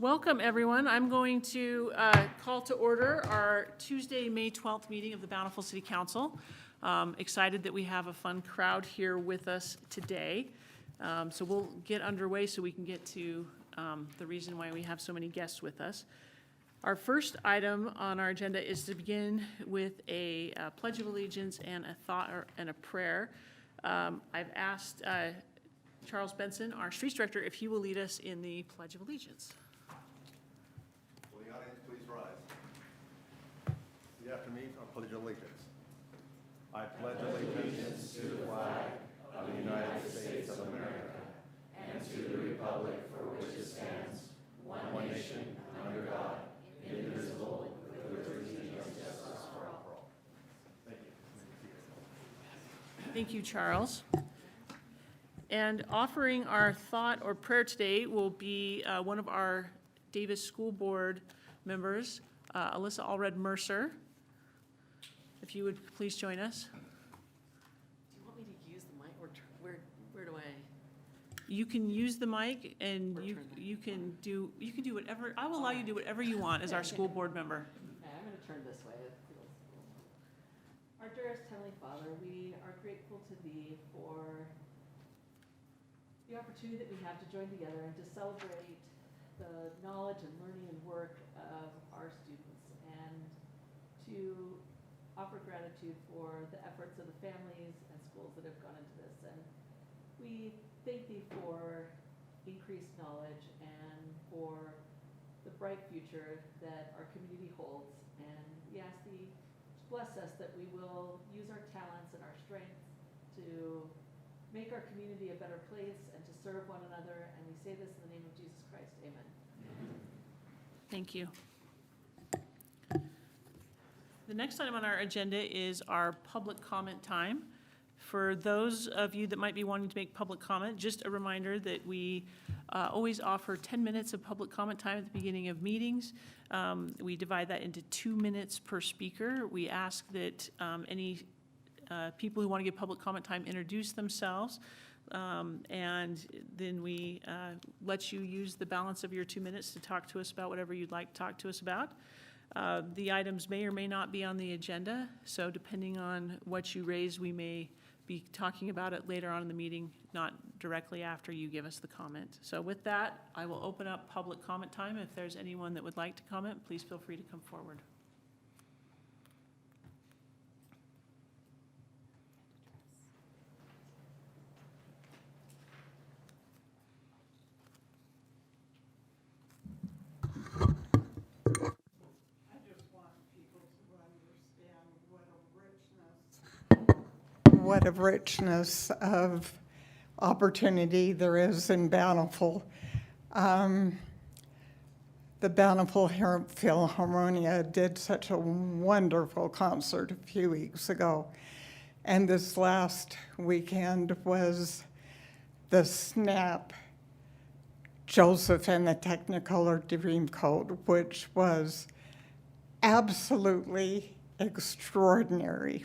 Welcome, everyone. I'm going to call to order our Tuesday, May 12th meeting of the Bountiful City Council. Excited that we have a fun crowd here with us today. So we'll get underway so we can get to the reason why we have so many guests with us. Our first item on our agenda is to begin with a Pledge of Allegiance and a thought and a prayer. I've asked Charles Benson, our Streets Director, if he will lead us in the Pledge of Allegiance. Will the audience please rise? Repeat after me, our Pledge of Allegiance. I pledge allegiance to the flag of the United States of America and to the republic for which it stands, one nation, under God, indivisible, with liberty and justice for all. Thank you. Thank you, Charles. And offering our thought or prayer today will be one of our Davis School Board members, Alyssa Allred Mercer. If you would please join us. Do you want me to use the mic, or where do I? You can use the mic, and you can do whatever. I will allow you to do whatever you want as our school board member. Okay, I'm going to turn this way. It feels cool. Our dearest Heavenly Father, we are grateful to Thee for the opportunity that we have to join together and to celebrate the knowledge and learning and work of our students, and to offer gratitude for the efforts of the families and schools that have gone into this. And we thank Thee for increased knowledge and for the bright future that our community holds. And we ask Thee to bless us that we will use our talents and our strengths to make our community a better place and to serve one another. And we say this in the name of Jesus Christ. Amen. Thank you. The next item on our agenda is our public comment time. For those of you that might be wanting to make public comment, just a reminder that we always offer 10 minutes of public comment time at the beginning of meetings. We divide that into 2 minutes per speaker. We ask that any people who want to give public comment time introduce themselves, and then we let you use the balance of your 2 minutes to talk to us about whatever you'd like to talk to us about. The items may or may not be on the agenda, so depending on what you raise, we may be talking about it later on in the meeting, not directly after you give us the comment. So with that, I will open up public comment time. If there's anyone that would like to comment, please feel free to come forward. What a richness of opportunity there is in Bountiful. The Bountiful Philharmonia did such a wonderful concert a few weeks ago. And this last weekend was the SNAP Joseph and the Technicolor Dreamcoat, which was absolutely extraordinary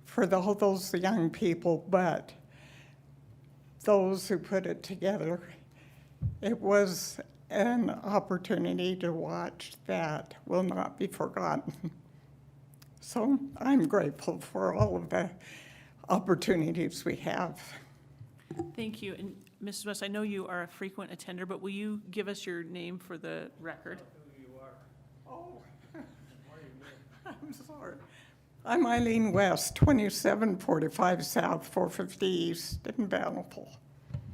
for those young people, but those who put it together. It was an opportunity to watch that will not be forgotten. So I'm grateful for all of the opportunities we have. Thank you. And Mrs. West, I know you are a frequent attender, but will you give us your name for the record? Who you are. Oh, I'm sorry. I'm Eileen West, 2745 South, 450 East in Bountiful.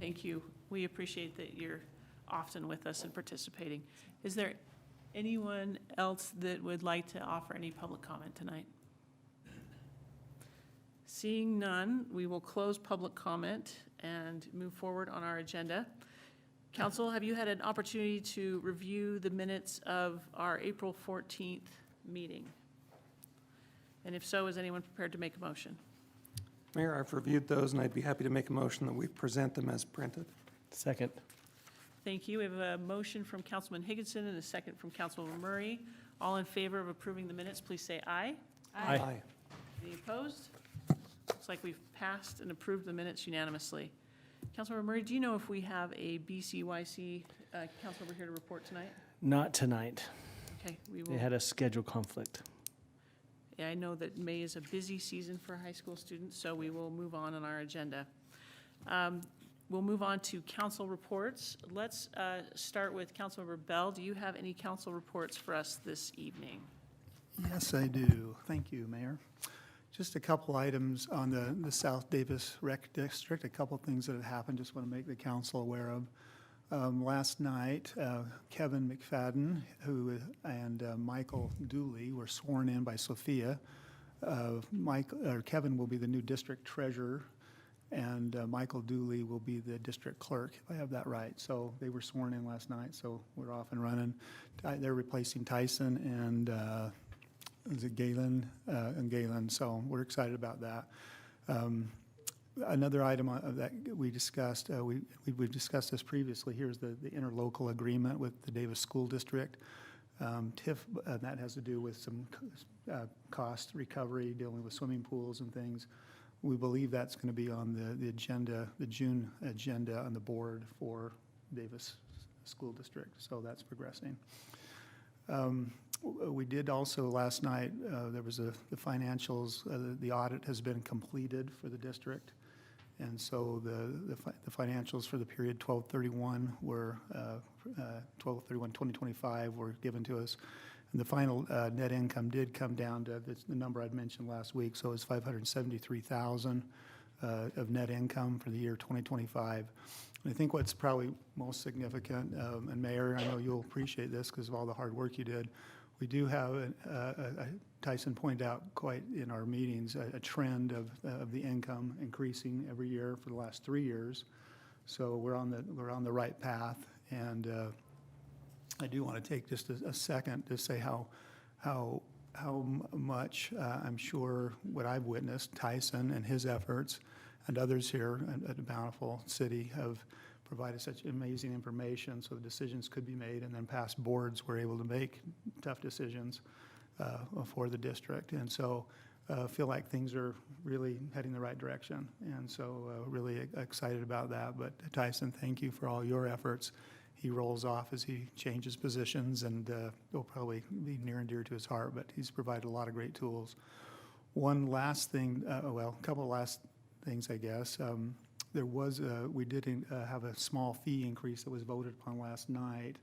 Thank you. We appreciate that you're often with us and participating. Is there anyone else that would like to offer any public comment tonight? Seeing none, we will close public comment and move forward on our agenda. Council, have you had an opportunity to review the minutes of our April 14th meeting? And if so, is anyone prepared to make a motion? Mayor, I've reviewed those, and I'd be happy to make a motion that we present them as printed. Second. Thank you. We have a motion from Councilman Higginson and a second from Councilwoman Murray. All in favor of approving the minutes, please say aye. Any opposed? Looks like we've passed and approved the minutes unanimously. Councilmember Murray, do you know if we have a BCYC council over here to report tonight? Not tonight. Okay, we They will. had a schedule conflict. Yeah, I know that May is a busy season for high school students, so we will move on our agenda. We'll move on to council reports. Let's start with Councilmember Bell. Do you have any council reports for us this evening? Yes, I do. Thank you, Mayor. Just a couple items on the South Davis Rec District, a couple things that have happened, just want to make the council aware of. Last night, Kevin McFadden and Michael Dooley were sworn in by Sophia. Kevin will be the new district treasurer, and Michael Dooley will be the district clerk, if I have that right. So they were sworn in last night, so we're off and running. They're replacing Tyson and is it Galen? And Galen, so we're excited about that. Another item that we discussed, we've discussed this previously, here's the interlocal agreement with the Davis School District. TIF, that has to do with some cost recovery, dealing with swimming pools and things. We believe that's going to be on the agenda, the June agenda on the board for Davis School District, so that's progressing. We did also last night, there was the financials, the audit has been completed for the district. And so the financials for the period 12/31 were 12/31/2025 were given to us. And the final net income did come down to the number I'd mentioned last week, so it's 573,000 of net income for the year 2025. And I think what's probably most significant, and Mayor, I know you'll appreciate this because of all the hard work you did, we do have, Tyson pointed out quite in our meetings, a trend of the income increasing every year for the last 3 years. So we're on the right path, and I do want to take just a second to say how much I'm sure what I've witnessed, Tyson and his efforts and others here at the Bountiful City have provided such amazing information so the decisions could be made, and then past boards were able to make tough decisions for the district. And so I feel like things are really heading the right direction, and so really excited about that. But Tyson, thank you for all your efforts. He rolls off as he changes positions, and it'll probably be near and dear to his heart, but he's provided a lot of great tools. One last thing, a couple of last things, I guess. We did have a small fee increase that was voted upon last night,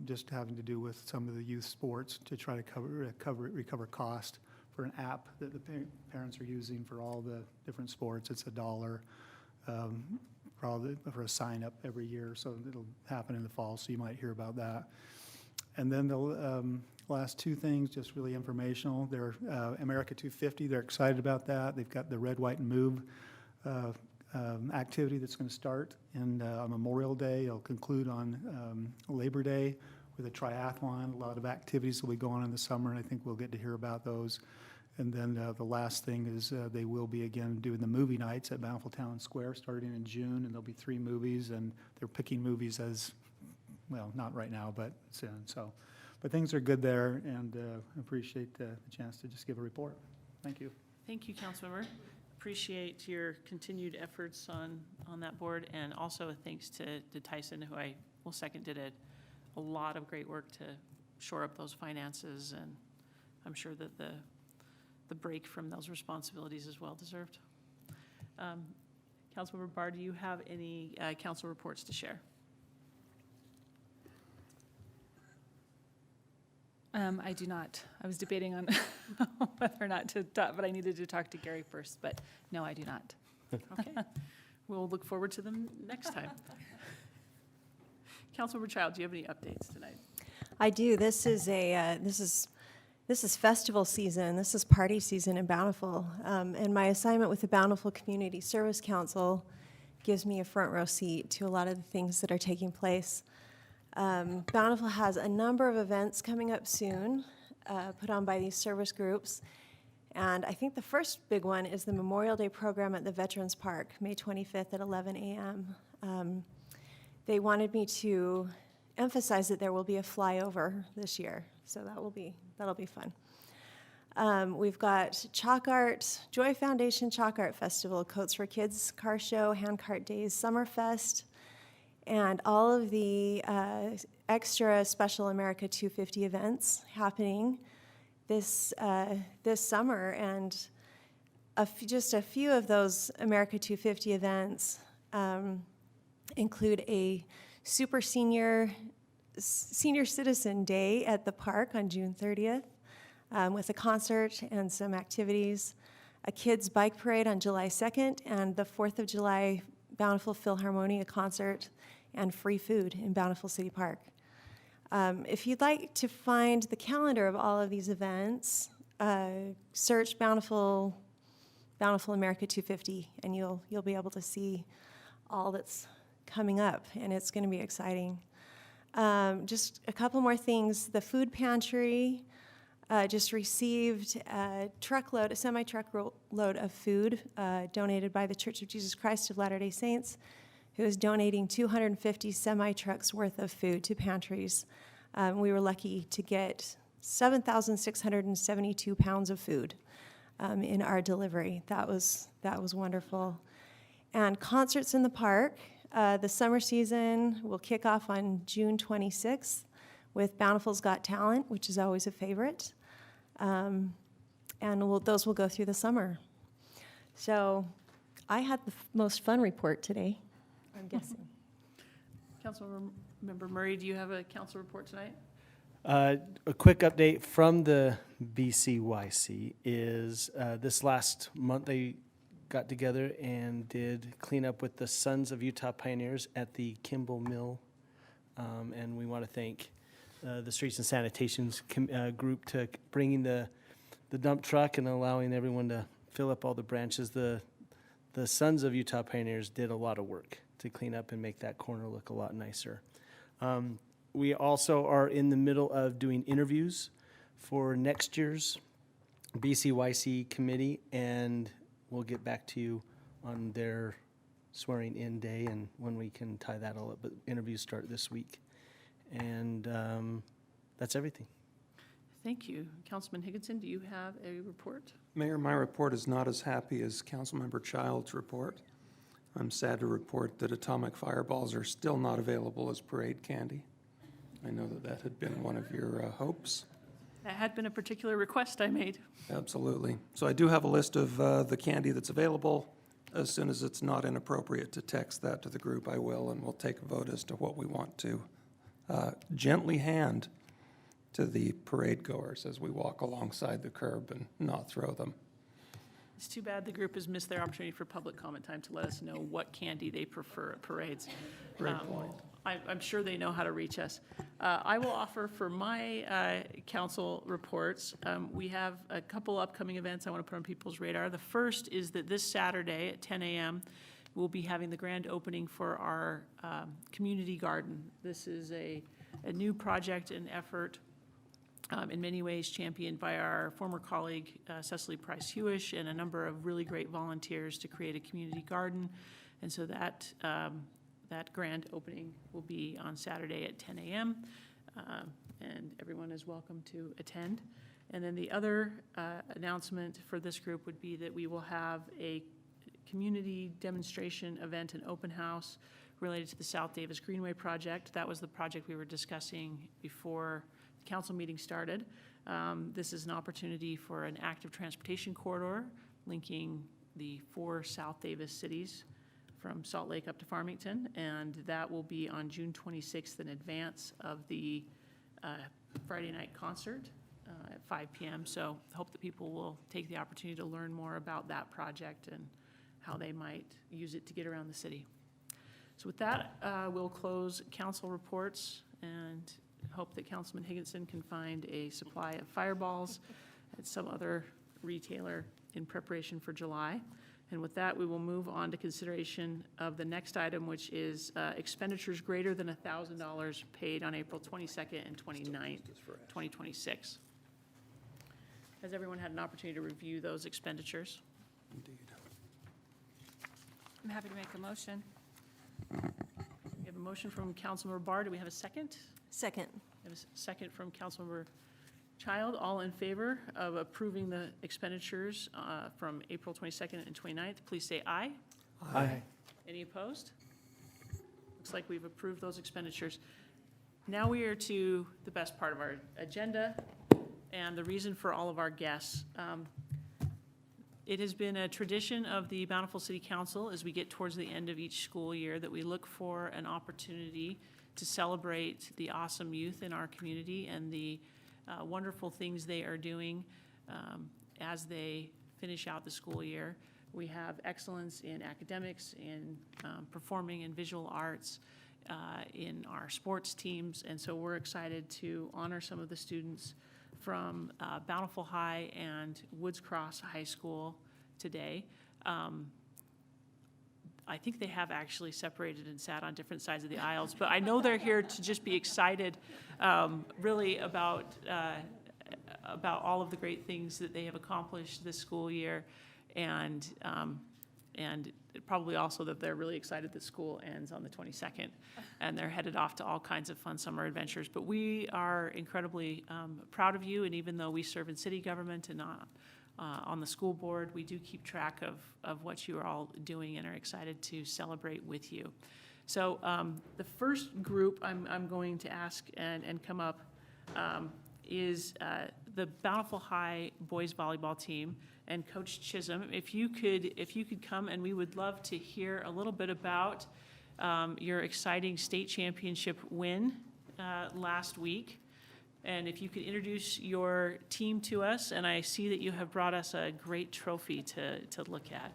just having to do with some of the youth sports to try to recover cost for an app that the parents are using for all the different sports. It's $1 for a sign up every year, so it'll happen in the fall, so you might hear about that. And then the last two things, just really informational. They're America 250, they're excited about that. They've got the Red, White, and Move activity that's going to start on Memorial Day. It'll conclude on Labor Day with a triathlon. A lot of activities will be going on in the summer, and I think we'll get to hear about those. And then the last thing is they will be again doing the movie nights at Bountiful Town Square starting in June, and there'll be 3 movies, and they're picking movies as, well, not right now, but soon. So, but things are good there, and appreciate the chance to just give a report. Thank you. Thank you, Councilmember. Appreciate your continued efforts on that board, and also a thanks to Tyson, who I will second did a lot of great work to shore up those finances, and I'm sure that the break from those responsibilities is well deserved. Councilmember Barr, do you have any council reports to share? I do not. I was debating on whether or not to talk, but I needed to talk to Gary first, but no, I do not. Okay. We'll look forward to them next time. Councilmember Child, do you have any updates tonight? I do. This is festival season. This is party season in Bountiful. And my assignment with the Bountiful Community Service Council gives me a front row seat to a lot of the things that are taking place. Bountiful has a number of events coming up soon, put on by these service groups. And I think the first big one is the Memorial Day program at the Veterans Park, May 25th at 11 a.m. They wanted me to emphasize that there will be a flyover this year, so that'll be fun. We've got Chalk Art, Joy Foundation Chalk Art Festival, Coats for Kids Car Show, Handcart Days, Summerfest, and all of the extra Special America 250 events happening this summer. And just a few of those America 250 events include a Super Senior Citizen Day at the park on June 30th. With a concert and some activities, a kids' bike parade on July 2nd, and the 4th of July Bountiful Philharmonia concert and free food in Bountiful City Park. If you'd like to find the calendar of all of these events, search Bountiful America 250, and you'll be able to see all that's coming up, and it's going to be exciting. Just a couple more things. The food pantry just received a semi-truck load of food donated by the Church of Jesus Christ of Latter-day Saints, who is donating 250 semi-trucks worth of food to pantries. We were lucky to get 7,672 pounds of food in our delivery. That was wonderful. And concerts in the park. The summer season will kick off on June 26th with Bountiful's Got Talent, which is always a favorite. And those will go through the summer. So I had the most fun report today, I'm guessing. Councilmember Murray, do you have a council report tonight? A quick update from the BCYC is this last month they got together and did clean up with the Sons of Utah Pioneers at the Kimball Mill. And we want to thank the Streets and Sanitation's group to bringing the dump truck and allowing everyone to fill up all the branches. The Sons of Utah Pioneers did a lot of work to clean up and make that corner look a lot nicer. We also are in the middle of doing interviews for next year's BCYC committee, and we'll get back to you on their swearing-in day and when we can tie that all up. But interviews start this week. And that's everything. Thank you. Councilman Higginson, do you have a report? Mayor, my report is not as happy as Councilmember Child's report. I'm sad to report that atomic fireballs are still not available as parade candy. I know that had been one of your hopes. That had been a particular request I made. Absolutely. So I do have a list of the candy that's available. As soon as it's not inappropriate to text that to the group, I will, and we'll take a vote as to what we want to gently hand to the parade goers as we walk alongside the curb and not throw them. It's too bad the group has missed their opportunity for public comment time to let us know what candy they prefer at parades. Great point. I'm sure they know how to reach us. I will offer for my council reports, we have a couple upcoming events I want to put on people's radar. The first is that this Saturday at 10 a.m., we'll be having the grand opening for our community garden. This is a new project and effort, in many ways championed by our former colleague Cecily Price-Hewish and a number of really great volunteers to create a community garden. And so that grand opening will be on Saturday at 10 a.m. And everyone is welcome to attend. And then the other announcement for this group would be that we will have a community demonstration event and open house related to the South Davis Greenway project. That was the project we were discussing before the council meeting started. This is an opportunity for an active transportation corridor linking the 4 South Davis cities from Salt Lake up to Farmington, and that will be on June 26th in advance of the Friday night concert at 5 p.m. So I hope that people will take the opportunity to learn more about that project and how they might use it to get around the city. So with that, we'll close council reports and hope that Councilman Higginson can find a supply of fireballs at some other retailer in preparation for July. And with that, we will move on to consideration of the next item, which is expenditures greater than $1,000 paid on April 22nd and 29th, 2026. Has everyone had an opportunity to review those expenditures? Indeed. I'm happy to make a motion. We have a motion from Councilmember Barr. Do we have a second? Second. We have a second from Councilmember Child, all in favor of approving the expenditures from April 22nd and 29th, please say aye. Aye. Any opposed? Looks like we've approved those expenditures. Now we are to the best part of our agenda and the reason for all of our guests. It has been a tradition of the Bountiful City Council as we get towards the end of each school year that we look for an opportunity to celebrate the awesome youth in our community and the wonderful things they are doing as they finish out the school year. We have excellence in academics, in performing and visual arts, in our sports teams, and so we're excited to honor some of the students from Bountiful High and Woods Cross High School today. I think they have actually separated and sat on different sides of the aisles, but I know they're here to just be excited, really about all of the great things that they have accomplished this school year, and probably also that they're really excited that school ends on the 22nd, and they're headed off to all kinds of fun summer adventures. But we are incredibly proud of you, and even though we serve in city government and not on the school board, we do keep track of what you are all doing and are excited to celebrate with you. So the first group I'm going to ask and come up is the Bountiful High boys volleyball team and Coach Chisholm. If you could come, and we would love to hear a little bit about your exciting state championship win last week. And if you could introduce your team to us, and I see that you have brought us a great trophy to look at.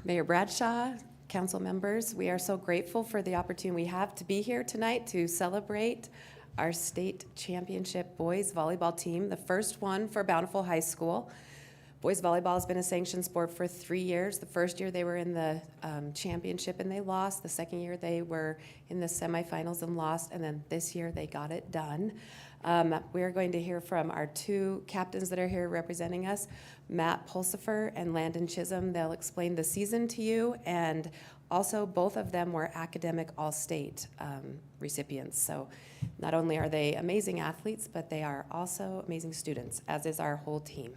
Mayor Bradshaw, council members, we are so grateful for the opportunity we have to be here tonight to celebrate our state championship boys volleyball team, the first one for Bountiful High School. Boys volleyball has been a sanctioned sport for 3 years. The first year they were in the championship and they lost. The second year they were in the semifinals and lost. And then this year they got it done. We are going to hear from our two captains that are here representing us, Matt Pulsifer and Landon Chisholm. They'll explain the season to you, and also both of them were academic all-state recipients. So not only are they amazing athletes, but they are also amazing students, as is our whole team.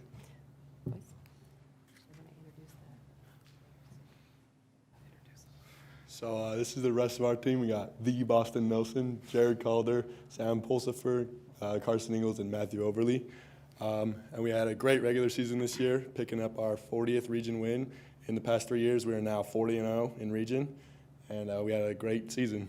So this is the rest of our team. We got the Boston Nelson, Jared Calder, Sam Pulsifer, Carson Ingalls, and Matthew Overly. And we had a great regular season this year, picking up our 40th region win. In the past 3 years, we are now 40-0 in region, and we had a great season.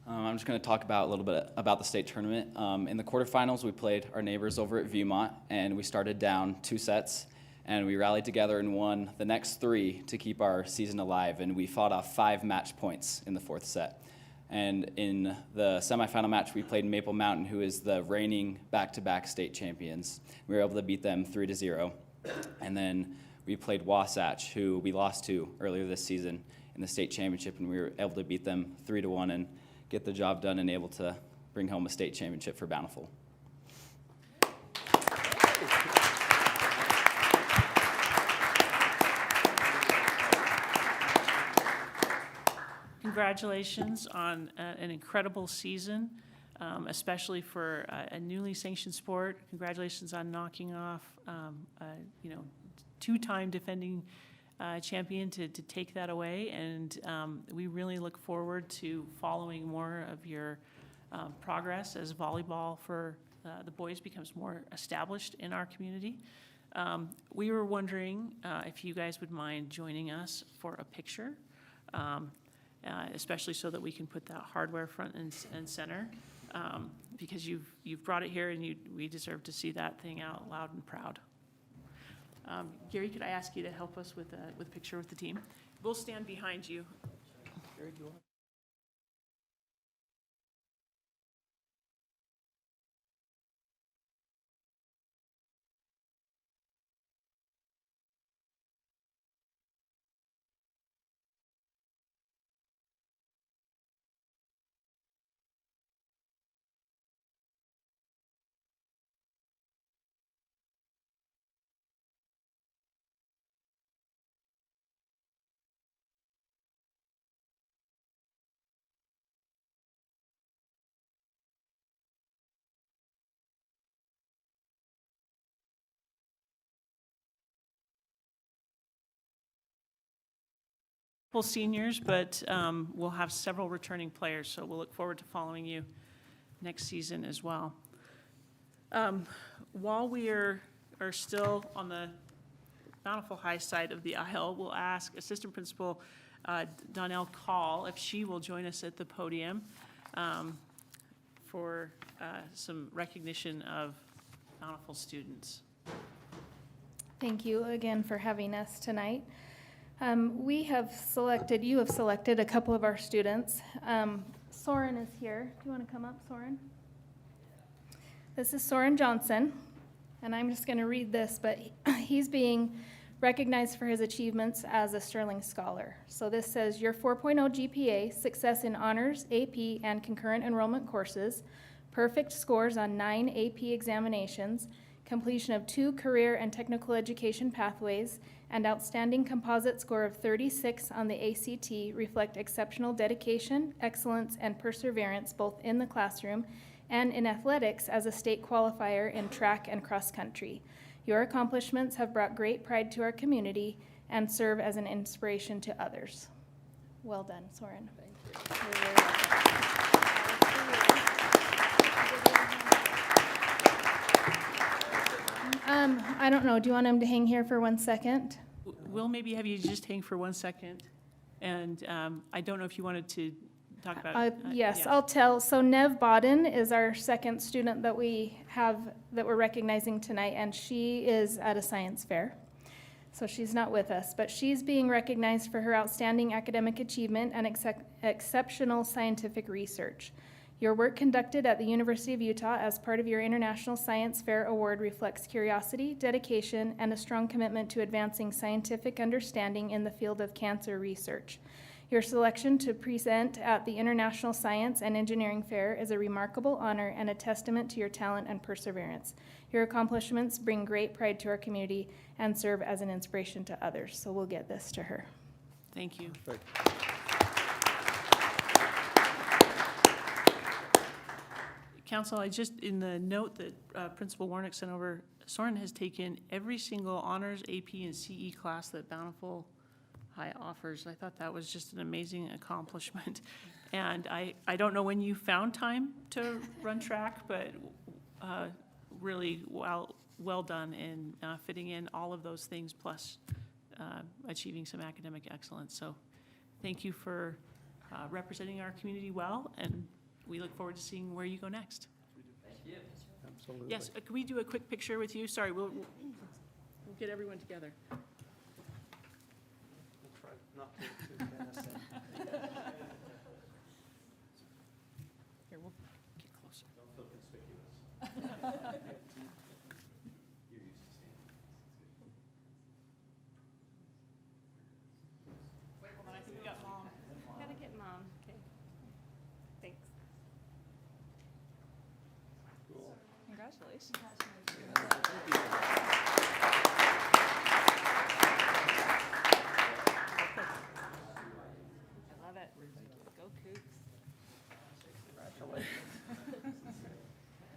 I'm just going to talk about a little bit about the state tournament. In the quarterfinals, we played our neighbors over at Viewmont, and we started down 2 sets. And we rallied together and won the next 3 to keep our season alive. And we fought off 5 match points in the 4th set. And in the semifinal match, we played Maple Mountain, who is the reigning back-to-back state champions. We were able to beat them 3-0. And then we played Wasatch, who we lost to earlier this season in the state championship, and we were able to beat them 3-1 and get the job done and able to bring home a state championship for Bountiful. Congratulations on an incredible season, especially for a newly sanctioned sport. Congratulations on knocking off, 2-time defending champion to take that away. And we really look forward to following more of your progress as volleyball for the boys becomes more established in our community. We were wondering if you guys would mind joining us for a picture. Especially so that we can put that hardware front and center, because you've brought it here, and we deserve to see that thing out loud and proud. Gary, could I ask you to help us with a picture with the team? We'll stand behind you. Gary, do you want? seniors, but we'll have several returning players, so we'll look forward to following you next season as well. While we are still on the Bountiful High side of the aisle, we'll ask Assistant Principal Donnell Call if she will join us at the podium for some recognition of Bountiful students. Thank you again for having us tonight. You have selected a couple of our students. Soren is here. Do you want to come up, Soren? This is Soren Johnson, and I'm just going to read this, but he's being recognized for his achievements as a Sterling Scholar. So this says, your 4.0 GPA, success in honors, AP, and concurrent enrollment courses, perfect scores on 9 AP examinations, completion of 2 career and technical education pathways, and outstanding composite score of 36 on the ACT reflect exceptional dedication, excellence, and perseverance both in the classroom and in athletics as a state qualifier in track and cross country. Your accomplishments have brought great pride to our community and serve as an inspiration to others. Well done, Soren. Thank you. You're very welcome. I don't know, do you want him to hang here for 1 second? We'll maybe have you just hang for 1 second, and I don't know if you wanted to talk about. Yes, yeah. I'll tell. So Nev Bodden is our second student that we have, that we're recognizing tonight, and she is at a science fair. So she's not with us, but she's being recognized for her outstanding academic achievement and exceptional scientific research. Your work conducted at the University of Utah as part of your International Science Fair Award reflects curiosity, dedication, and a strong commitment to advancing scientific understanding in the field of cancer research. Your selection to present at the International Science and Engineering Fair is a remarkable honor and a testament to your talent and perseverance. Your accomplishments bring great pride to our community and serve as an inspiration to others. So we'll get this to her. Thank you. Council, I just, in the note that Principal Warnick sent over, Soren has taken every single honors, AP, and CE class that Bountiful High offers. I thought that was just an amazing accomplishment. And I don't know when you found time to run track, but really well done in fitting in all of those things, plus achieving some academic excellence. So thank you for representing our community well, and we look forward to seeing where you go next. Thank you. Absolutely. Yes, can we do a quick picture with you? Sorry, we'll get everyone together. We'll try not to menacing. Here, we'll get closer. Don't feel conspicuous. You're used to standing. Wait, hold on, I think we got Mom. Gotta get Mom. Okay. Thanks. Congratulations. I love it. Go Cougs.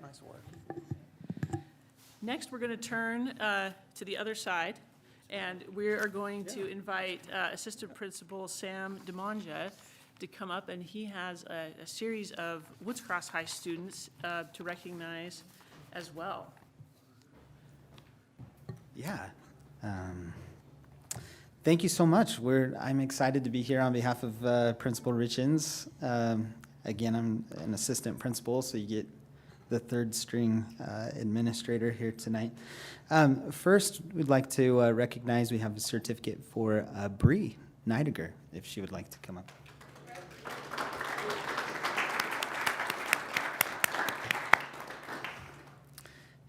Nice work. Next, we're going to turn to the other side, and we are going to invite Assistant Principal Sam DeMonja to come up, and he has a series of Woods Cross High students to recognize as well. Yeah. Thank you so much. I'm excited to be here on behalf of Principal Richens. Again, I'm an assistant principal, so you get the third string administrator here tonight. First, we'd like to recognize we have a certificate for Bree Neidiger, if she would like to come up.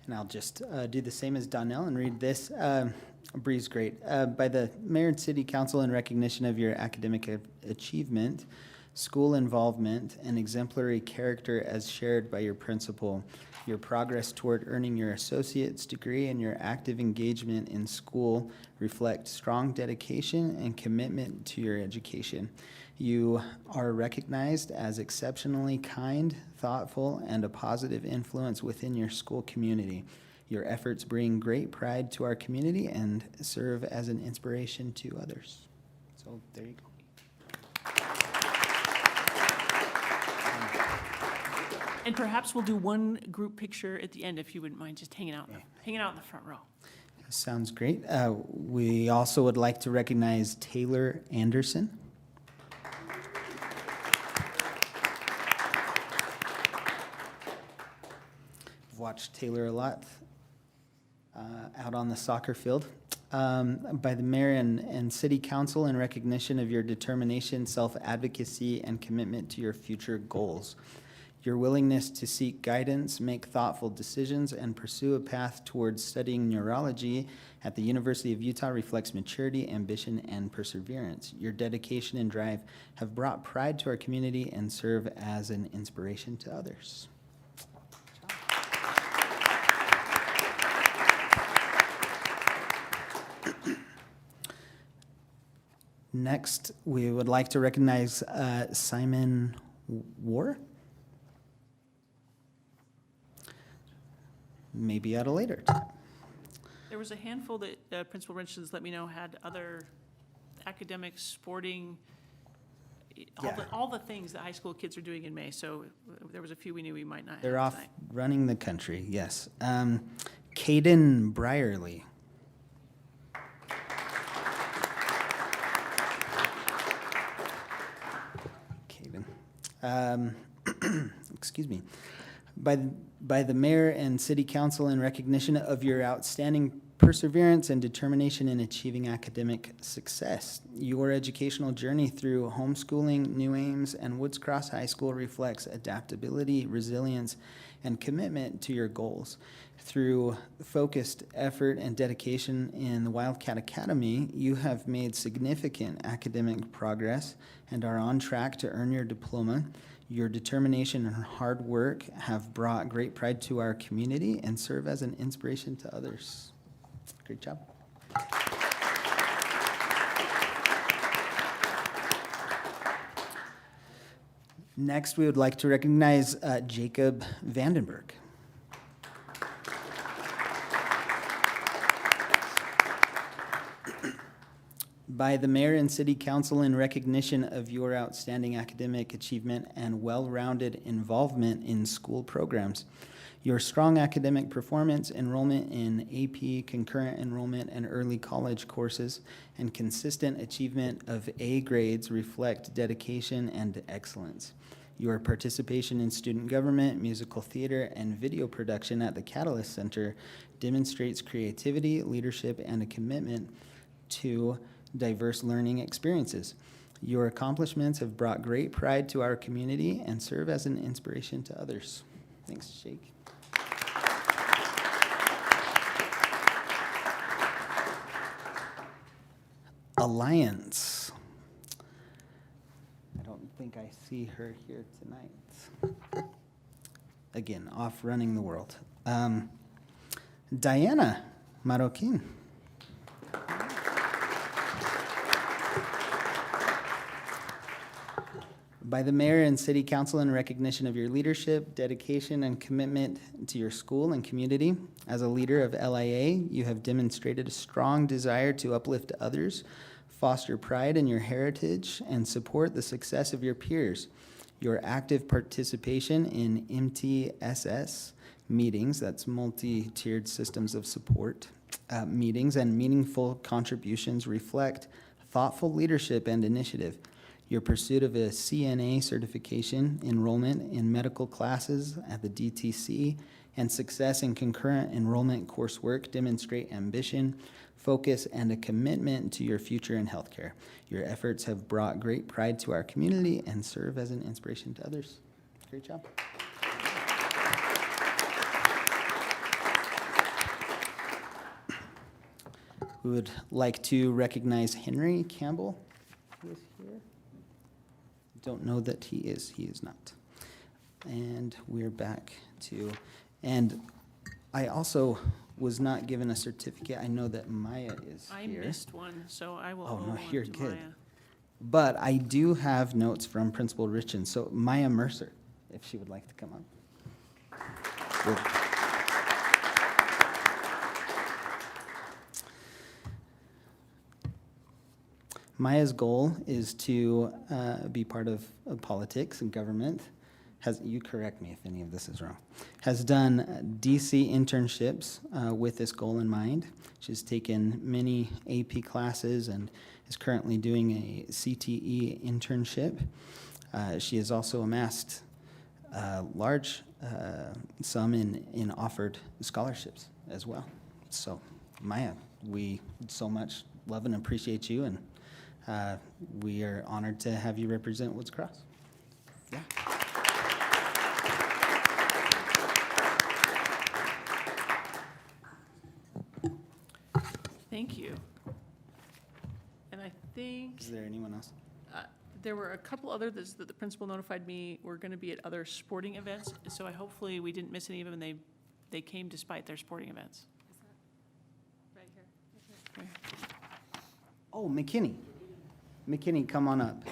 And I'll just do the same as Donnell and read this. Bree's great. By the Mayor and City Council, in recognition of your academic achievement, school involvement, and exemplary character as shared by your principal, your progress toward earning your associate's degree and your active engagement in school reflect strong dedication and commitment to your education. You are recognized as exceptionally kind, thoughtful, and a positive influence within your school community. Your efforts bring great pride to our community and serve as an inspiration to others. So there you go. And perhaps we'll do one group picture at the end, if you wouldn't mind, just hanging out in the front row. Sounds great. We also would like to recognize Taylor Anderson. I've watched Taylor a lot out on the soccer field. By the mayor and city council in recognition of your determination, self-advocacy, and commitment to your future goals. Your willingness to seek guidance, make thoughtful decisions, and pursue a path towards studying neurology at the University of Utah reflects maturity, ambition, and perseverance. Your dedication and drive have brought pride to our community and serve as an inspiration to others. Next, we would like to recognize Simon War. Maybe at a later time. There was a handful that Principal Richards let me know had other academic, sporting, all the things that high school kids are doing in May. So there was a few we knew we might not have They're off tonight. running the country, yes. Caden Brierly. Caden. Excuse me. By the mayor and city council in recognition of your outstanding perseverance and determination in achieving academic success. Your educational journey through homeschooling, New Ames, and Woods Cross High School reflects adaptability, resilience, and commitment to your goals. Through focused effort and dedication in the Wildcat Academy, you have made significant academic progress and are on track to earn your diploma. Your determination and hard work have brought great pride to our community and serve as an inspiration to others. Great job. Next, we would like to recognize Jacob Vandenberg. By the mayor and city council in recognition of your outstanding academic achievement and well-rounded involvement in school programs. Your strong academic performance, enrollment in AP, concurrent enrollment, and early college courses, and consistent achievement of A grades reflect dedication and excellence. Your participation in student government, musical theater, and video production at the Catalyst Center demonstrates creativity, leadership, and a commitment to diverse learning experiences. Your accomplishments have brought great pride to our community and serve as an inspiration to others. Thanks, Jake. Alliance. I don't think I see her here tonight. Again, off running the world. Diana Marroquin. By the mayor and city council in recognition of your leadership, dedication, and commitment to your school and community. As a leader of LIA, you have demonstrated a strong desire to uplift others, foster pride in your heritage, and support the success of your peers. Your active participation in MTSS meetings, that's multi-tiered systems of support, meetings and meaningful contributions reflect thoughtful leadership and initiative. Your pursuit of a CNA certification, enrollment in medical classes at the DTC, and success in concurrent enrollment coursework demonstrate ambition, focus, and a commitment to your future in healthcare. Your efforts have brought great pride to our community and serve as an inspiration to others. Great job. We would like to recognize Henry Campbell, who is here. Don't know that he is not. And we're back to, and I also was not given a certificate. I know that Maya is here. I missed one, so I will Oh, owe no, one you're to good. Maya. But I do have notes from Principal Richens. So Maya Mercer, if she would like to come up. Good. Maya's goal is to be part of politics and government you correct me if any of this is wrong, has done DC internships with this goal in mind. She's taken many AP classes and is currently doing a CTE internship. She has also amassed large sum in offered scholarships as well. So, Maya, we so much love and appreciate you, and we are honored to have you represent Woods Cross. Yeah. Thank you. And I think Is there anyone else? there were a couple others that the principal notified me were going to be at other sporting events, so hopefully we didn't miss any of them, and they came despite their sporting events. Right here. Right here. Oh, McKinney. McKinney, come on up.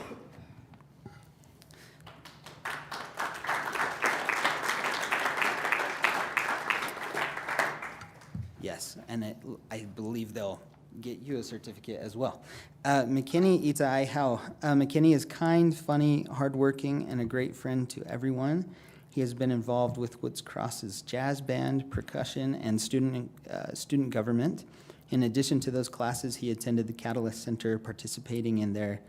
Yes, and I believe they'll get you a certificate as well. McKinney Ita Hao. McKinney is kind, funny, hardworking, and a great friend to everyone. He has been involved with Woods Cross's jazz band, percussion, and student government. In addition to those classes, he attended the Catalyst Center, participating in their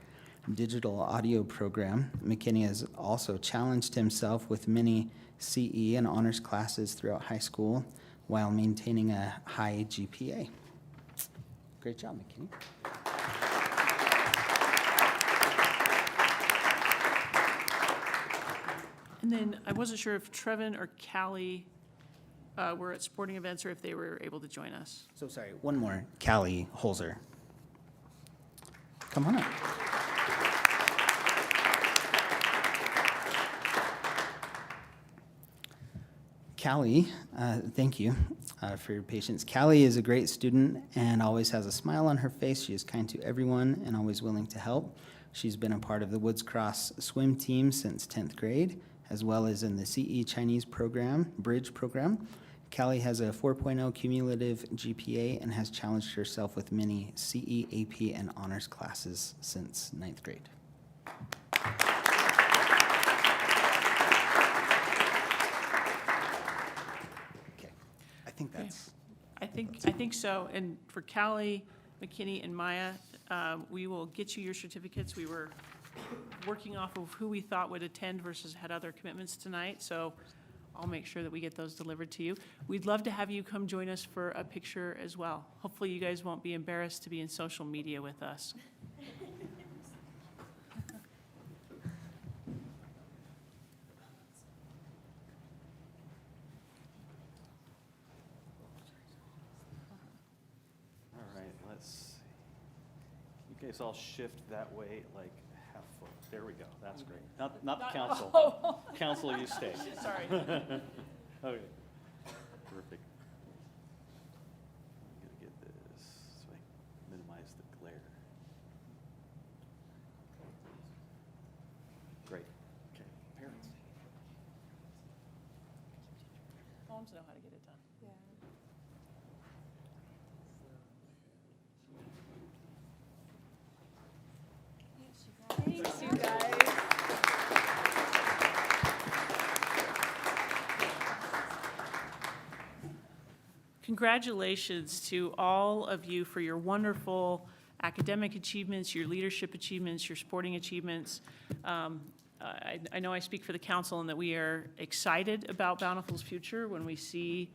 digital audio program. McKinney has also challenged himself with many CE and honors classes throughout high school while maintaining a high GPA. Great job, McKinney. And then I wasn't sure if Trevin or Callie were at sporting events or if they were able to join us. So sorry, one more. Callie Holzer. Come on up. Callie, thank you for your patience. Callie is a great student and always has a smile on her face. She is kind to everyone and always willing to help. She's been a part of the Woods Cross swim team since 10th grade, as well as in the CE Chinese program, Bridge program. Callie has a 4.0 cumulative GPA and has challenged herself with many CE, AP, and honors classes since 9th grade. Okay, I think that's. I think so. And for Callie, McKinney, and Maya, we will get you your certificates. We were working off of who we thought would attend versus had other commitments tonight, so I'll make sure that we get those delivered to you. We'd love to have you come join us for a picture as well. Hopefully you guys won't be embarrassed to be in social media with us. All right, let's see. You guys all shift that way like half foot. There we go, that's great. Not the council. Council, you stay. Sorry. Okay, perfect. I'm gonna get this so I can minimize the glare. Great, okay, parents. Moms know how to get it done. Thanks, you guys. Congratulations to all of you for your wonderful academic achievements, your leadership achievements, your sporting achievements. I know I speak for the council in that we are excited about Bountiful's future when we see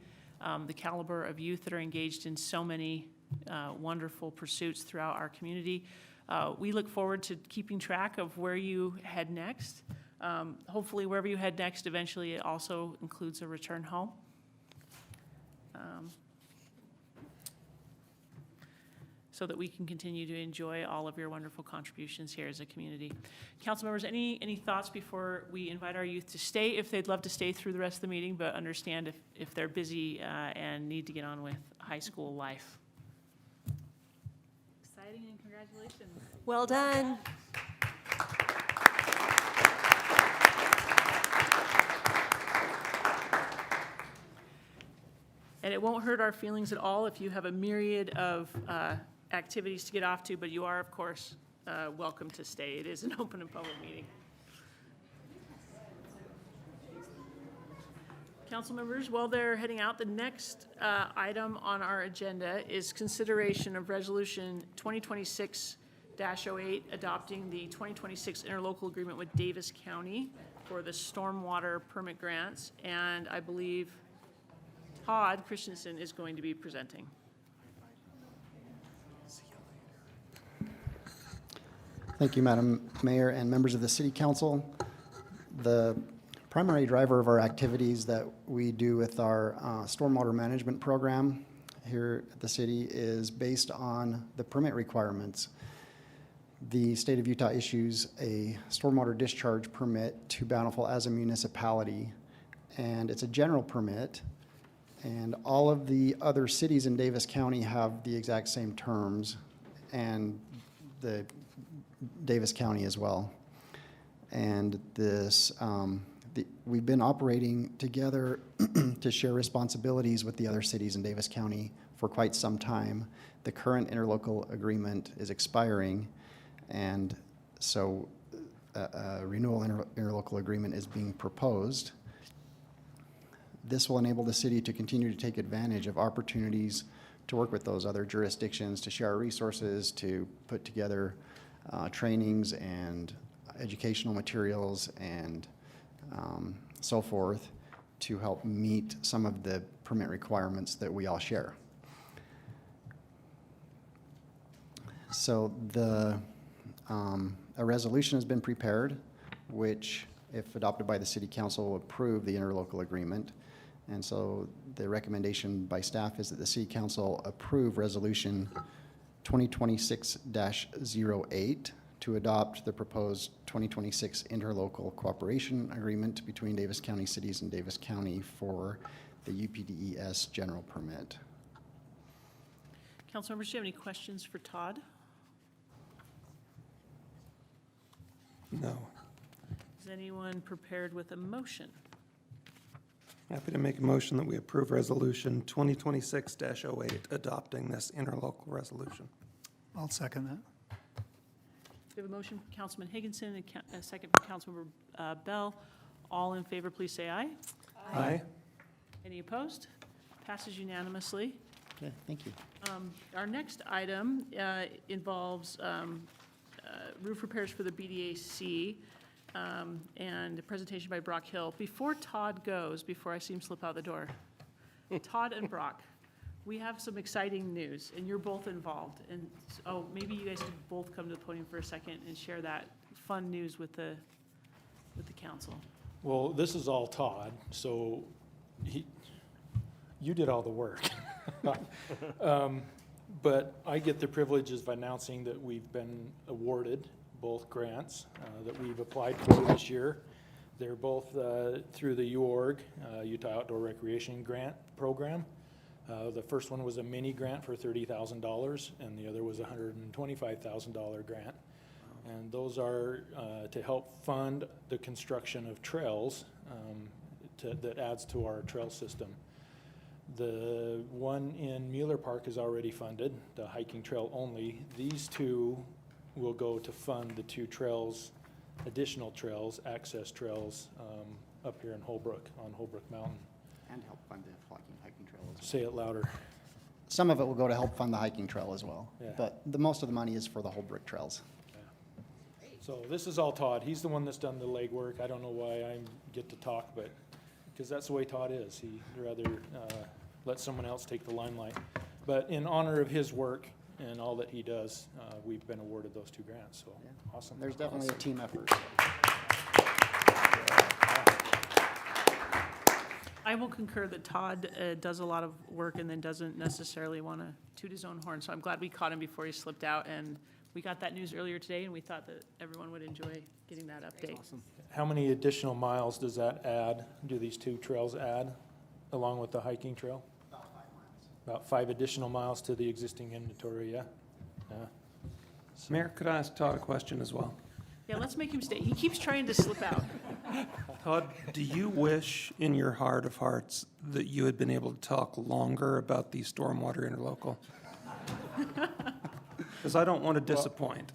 the caliber of youth that are engaged in so many wonderful pursuits throughout our community. We look forward to keeping track of where you head next. Hopefully, wherever you head next, eventually it also includes a return home. So that we can continue to enjoy all of your wonderful contributions here as a community. Council members, any thoughts before we invite our youth to stay, if they'd love to stay through the rest of the meeting, but understand if they're busy and need to get on with high school life? Exciting and congratulations. Well done. And it won't hurt our feelings at all if you have a myriad of activities to get off to, but you are, of course, welcome to stay. It is an open and public meeting. Council members, while they're heading out, the next item on our agenda is consideration of Resolution 2026-08, adopting the 2026 interlocal agreement with Davis County for the stormwater permit grants. And I believe Todd Christensen is going to be presenting. Thank you, Madam Mayor and members of the City Council. The primary driver of our activities that we do with our stormwater management program here at the city is based on the permit requirements. The state of Utah issues a stormwater discharge permit to Bountiful as a municipality, and it's a general permit, and all of the other cities in Davis County have the exact same terms, and the Davis County as well. And this, we've been operating together to share responsibilities with the other cities in Davis County for quite some time. The current interlocal agreement is expiring, and so a renewal interlocal agreement is being proposed. This will enable the city to continue to take advantage of opportunities to work with those other jurisdictions, to share our resources, to put together trainings and educational materials and so forth to help meet some of the permit requirements that we all share. So a resolution has been prepared, which, if adopted by the City Council, will approve the interlocal agreement. And so the recommendation by staff is that the City Council approve Resolution 2026-08 to adopt the proposed 2026 interlocal cooperation agreement between Davis County cities and Davis County for the UPDES general permit. Council members, do you have any questions for Todd? No. Is anyone prepared with a motion? Happy to make a motion that we approve Resolution 2026-08, adopting this interlocal resolution. I'll second that. We have a motion from Councilman Higginson and a second from Councilmember Bell. All in favor, please say aye. Aye. Any opposed? Passes unanimously. Okay, thank you. Our next item involves roof repairs for the BDAC and a presentation by Brock Hill. Before Todd goes, before I see him slip out the door, Todd and Brock, we have some exciting news, and you're both involved. And maybe you guys could both come to the podium for a second and share that fun news with the council. Well, this is all Todd, so you did all the work. But I get the privileges of announcing that we've been awarded both grants that we've applied for this year. They're both through the UORG, Utah Outdoor Recreation Grant Program. The first one was a mini grant for $30,000, and the other was a $125,000 grant. And those are to help fund the construction of trails that adds to our trail system. The one in Mueller Park is already funded, the hiking trail only. These two will go to fund the two trails, additional trails, access trails up here in Holbrook, on Holbrook Mountain. And help fund the hiking trail as well. Say it louder. Some of it will go to help fund the hiking trail as well. Yeah. But the most of the money is for the Holbrook trails. Yeah. So this is all Todd. He's the one that's done the legwork. I don't know why I get to talk, but because that's the way Todd is. He'd rather let someone else take the limelight. But in honor of his work and all that he does, we've been awarded those two grants, so Yeah. awesome. There's definitely a team effort. I will concur that Todd does a lot of work and then doesn't necessarily want to toot his own horn. So I'm glad we caught him before he slipped out. And we got that news earlier today, and we thought that everyone would enjoy getting that update. Awesome. How many additional miles does that add? Do these two trails add along with the hiking trail? About 5 miles. About 5 additional miles to the existing inventory, yeah? Yeah. So- Mayor, could I ask Todd a question as well? Yeah, let's make him stay. He keeps trying to slip out. Todd, do you wish in your heart of hearts that you had been able to talk longer about the stormwater interlocal? Because I don't want to disappoint.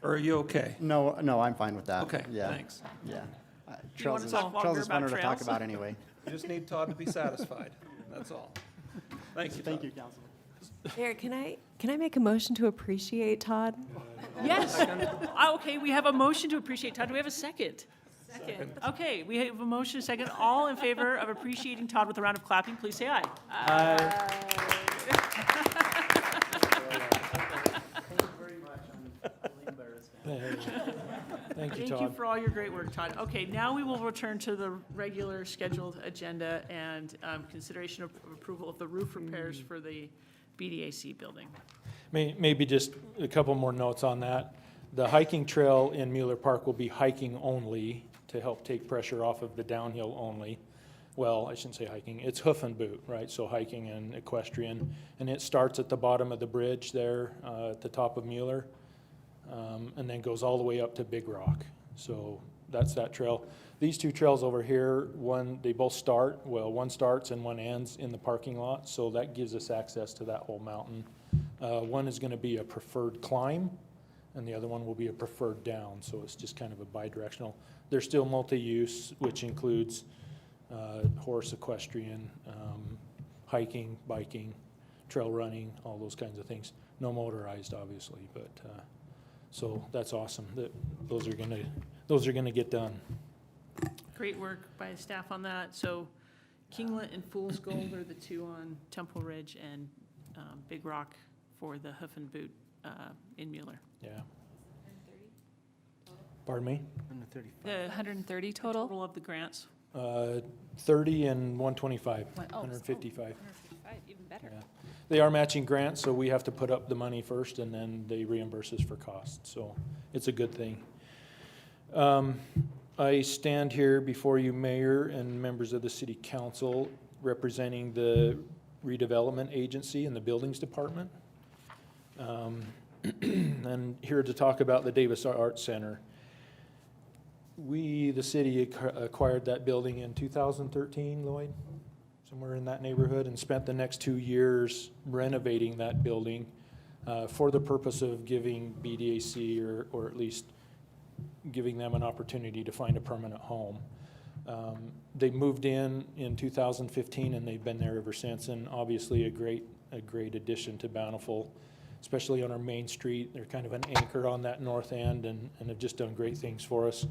Or are you okay? No, I'm fine with that. Okay, Yeah. thanks. Yeah. you Trails wanna is talk longer trails is about funner to talk trails? about anyway. We just need Todd to be satisfied, that's all. Thank you, Todd. Thank you, Councilman. Mayor, can I make a motion to appreciate Todd? Yes. Okay, we have a motion to appreciate Todd. Do we have a second? Second. Okay, we have a motion, a second. All in favor of appreciating Todd with a round of clapping, please say aye. Thank you, Thank you Todd. for all your great work, Todd. Okay, now we will return to the regular scheduled agenda and consideration of approval of the roof repairs for the BDAC building. Maybe just a couple more notes on that. The hiking trail in Mueller Park will be hiking only to help take pressure off of the downhill only. Well, I shouldn't say hiking, it's hoof and boot, right? So hiking and equestrian. And it starts at the bottom of the bridge there at the top of Mueller, and then goes all the way up to Big Rock. So that's that trail. These two trails over here, they both start, well, one starts and one ends in the parking lot. So that gives us access to that whole mountain. One is going to be a preferred climb, and the other one will be a preferred down. So it's just kind of a bi-directional. They're still multi-use, which includes horse equestrian, hiking, biking, trail running, all those kinds of things. No motorized, obviously, but so that's awesome that those are gonna get done. Great work by staff on that. So Kinglet and Fool's Gold are the two on Temple Ridge, and Big Rock for the hoof and boot in Mueller. Yeah. Pardon me? The 130 total? Total of the grants. 30 and 125, One- oh, 155. 155, even better. Yeah. They are matching grants, so we have to put up the money first, and then they reimburse us for costs. So it's a good thing. I stand here before you, Mayor, and members of the City Council, representing the redevelopment agency and the buildings department. And here to talk about the Davis Arts Center. The city acquired that building in 2013, Lloyd, somewhere in that neighborhood, and spent the next 2 years renovating that building for the purpose of giving BDAC, or at least giving them an opportunity to find a permanent home. They moved in 2015, and they've been there ever since, and obviously a great addition to Bountiful, especially on our main street. They're kind of an anchor on that north end, and have just done great things for us.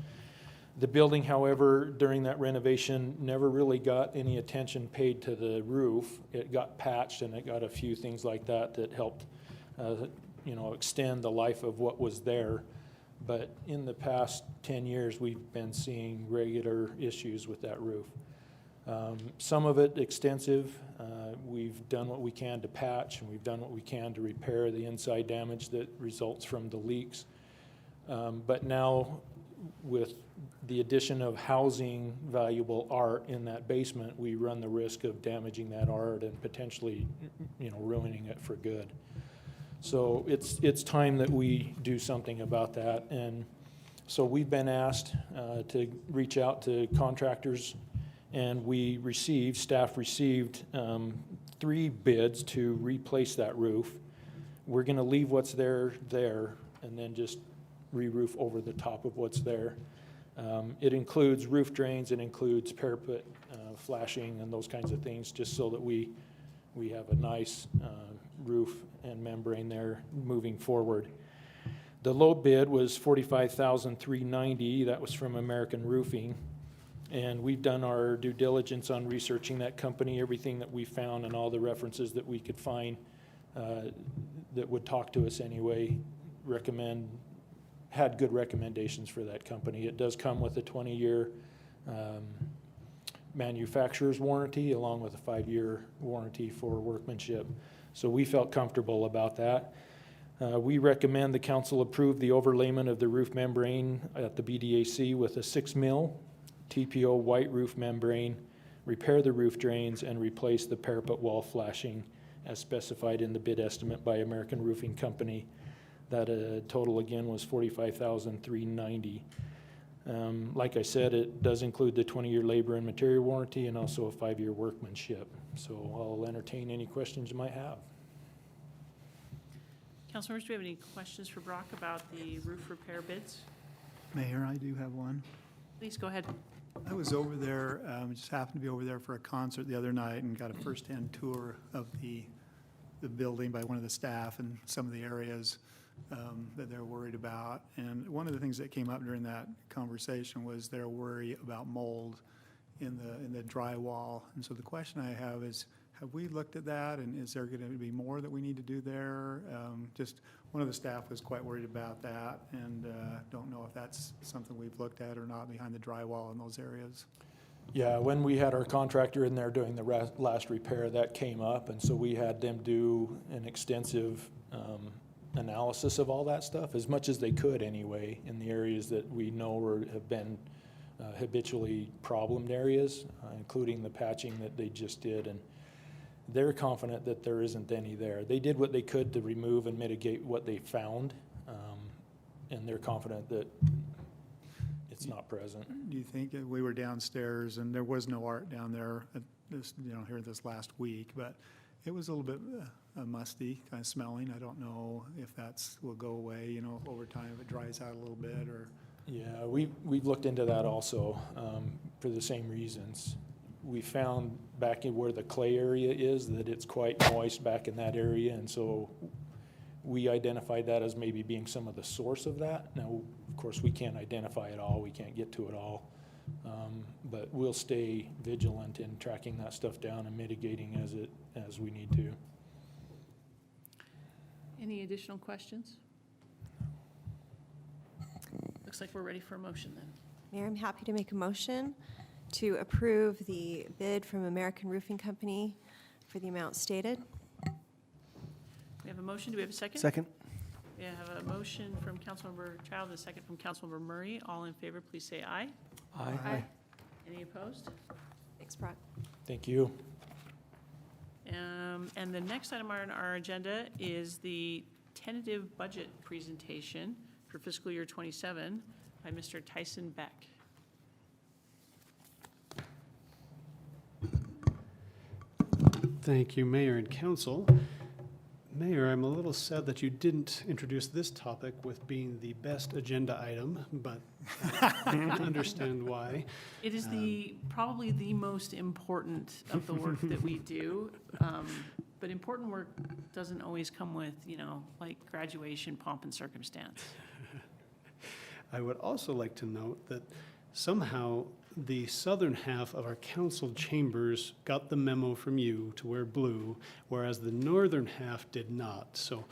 The building, however, during that renovation, never really got any attention paid to the roof. It got patched, and it got a few things like that helped, extend the life of what was there. But in the past 10 years, we've been seeing regular issues with that roof. Some of it extensive. We've done what we can to patch, and we've done what we can to repair the inside damage that results from the leaks. But now, with the addition of housing valuable art in that basement, we run the risk of damaging that art and potentially, ruining it for good. So it's time that we do something about that. And so we've been asked to reach out to contractors, and staff received 3 bids to replace that roof. We're gonna leave what's there, and then just re-roof over the top of what's there. It includes roof drains, it includes parapet flashing and those kinds of things, just so that we have a nice roof and membrane there moving forward. The low bid was $45,390. That was from American Roofing. And we've done our due diligence on researching that company, everything that we found and all the references that we could find that would talk to us anyway, had good recommendations for that company. It does come with a 20-year manufacturer's warranty, along with a 5-year warranty for workmanship. So we felt comfortable about that. We recommend the council approve the overlayment of the roof membrane at the BDAC with a 6 mil TPO white roof membrane, repair the roof drains, and replace the parapet wall flashing as specified in the bid estimate by American Roofing Company. That total again was $45,390. Like I said, it does include the 20-year labor and material warranty, and also a 5-year workmanship. So I'll entertain any questions you might have. Councilmembers, do we have any questions for Brock about the roof repair bids? Mayor, I do have one. Please go ahead. I was over there, just happened to be over there for a concert the other night and got a first-hand tour of the building by one of the staff and some of the areas that they're worried about. And one of the things that came up during that conversation was their worry about mold in the drywall. And so the question I have is, have we looked at that, and is there going to be more that we need to do there? Just one of the staff was quite worried about that, and don't know if that's something we've looked at or not behind the drywall in those areas. Yeah, when we had our contractor in there doing the last repair, that came up, and so we had them do an extensive analysis of all that stuff, as much as they could anyway, in the areas that we know have been habitually problemed areas, including the patching that they just did, and they're confident that there isn't any there. They did what they could to remove and mitigate what they found, and they're confident that it's not present. Do you think we were downstairs and there was no art down there here this last week, but it was a little bit musty, kind of smelling. I don't know if will go away, over time, if it dries out a little bit or. Yeah, we've looked into that also for the same reasons. We found back in where the clay area is that it's quite moist back in that area, and so we identified that as maybe being some of the source of that. Now, of course, we can't identify it all, we can't get to it all, but we'll stay vigilant in tracking that stuff down and mitigating as we need to. Any additional questions? Looks like we're ready for a motion then. Mayor, I'm happy to make a motion to approve the bid from American Roofing Company for the amount stated. We have a motion. Do we have a second? Second. We have a motion from Councilmember Child, and a second from Councilmember Murray. All in favor, please say aye. Aye. Any opposed? Thanks, Brock. Thank you. And the next item on our agenda is the tentative budget presentation for fiscal year 27 by Mr. Tyson Beck. Thank you, Mayor and Council. Mayor, I'm a little sad that you didn't introduce this topic with being the best agenda item, but I can understand why. It is probably the most important of the work that we do, but important work doesn't always come with, like graduation pomp and circumstance. I would also like to note that somehow the southern half of our council chambers got the memo from you to wear blue, whereas the northern half did not. So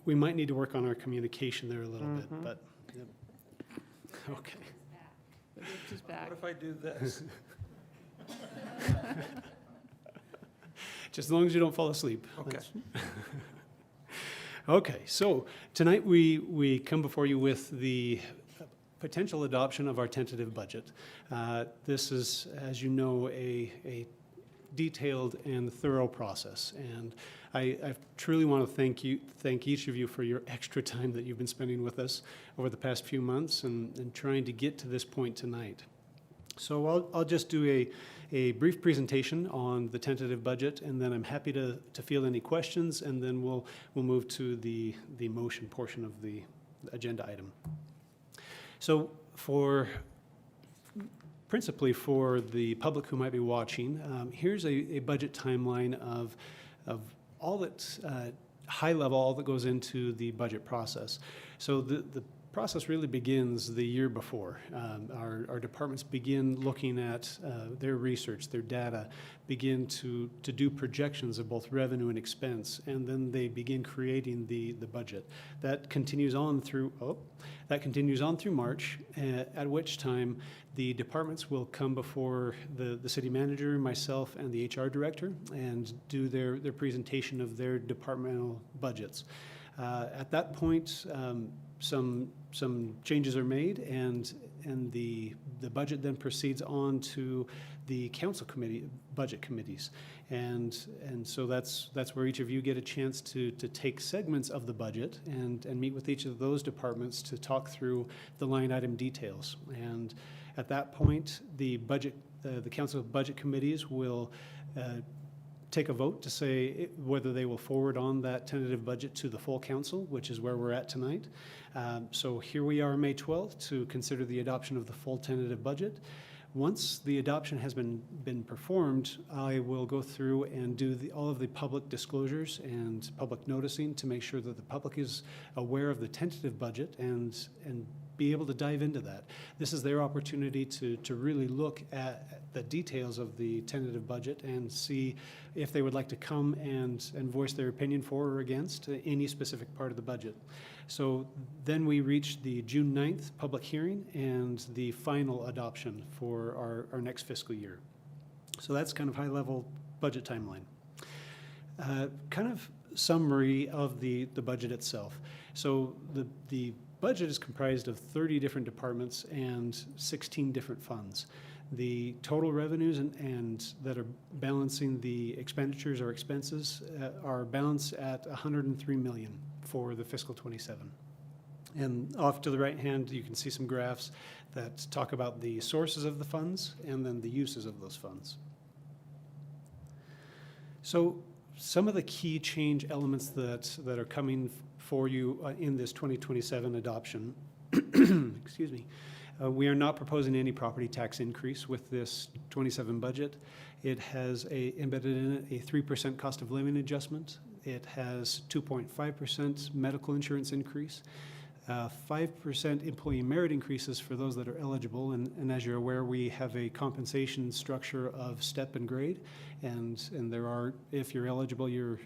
we might need to work on our communication there a little bit, but, yep. Okay. The gift is back. What if I do this? Just as long as you don't fall asleep. Okay. Okay, so tonight we come before you with the potential adoption of our tentative budget. This is, as you know, a detailed and thorough process, and I truly want to thank each of you for your extra time that you've been spending with us over the past few months and trying to get to this point tonight. So I'll just do a brief presentation on the tentative budget, and then I'm happy to field any questions, and then we'll move to the motion portion of the agenda item. So principally for the public who might be watching, here's a budget timeline of all that's high level, all that goes into the budget process. So the process really begins the year before. Our departments begin looking at their research, their data, begin to do projections of both revenue and expense, and then they begin creating the budget. That continues on through March, at which time the departments will come before the city manager, myself, and the HR director and do their presentation of their departmental budgets. At that point, some changes are made, and the budget then proceeds on to the council committee, budget committees, and so that's where each of you get a chance to take segments of the budget and meet with each of those departments to talk through the line item details. And at that point, the council budget committees will take a vote to say whether they will forward on that tentative budget to the full council, which is where we're at tonight. So here we are, May 12th, to consider the adoption of the full tentative budget. Once the adoption has been performed, I will go through and do all of the public disclosures and public noticing to make sure that the public is aware of the tentative budget and be able to dive into that. This is their opportunity to really look at the details of the tentative budget and see if they would like to come and voice their opinion for or against any specific part of the budget. So then we reach the June 9th public hearing and the final adoption for our next fiscal year. So that's kind of high-level budget timeline. Kind of summary of the budget itself. So the budget is comprised of 30 different departments and 16 different funds. The total revenues and that are balancing the expenditures or expenses are balanced at $103 million for the fiscal 27. And off to the right hand, you can see some graphs that talk about the sources of the funds and then the uses of those funds. So some of the key change elements that are coming for you in this 2027 adoption, excuse me, we are not proposing any property tax increase with this 27 budget. It has embedded in it a 3% cost of living adjustment. It has 2.5% medical insurance increase, 5% employee merit increases for those that are eligible. And as you're aware, we have a compensation structure of step and grade. And there are, if you're eligible, you're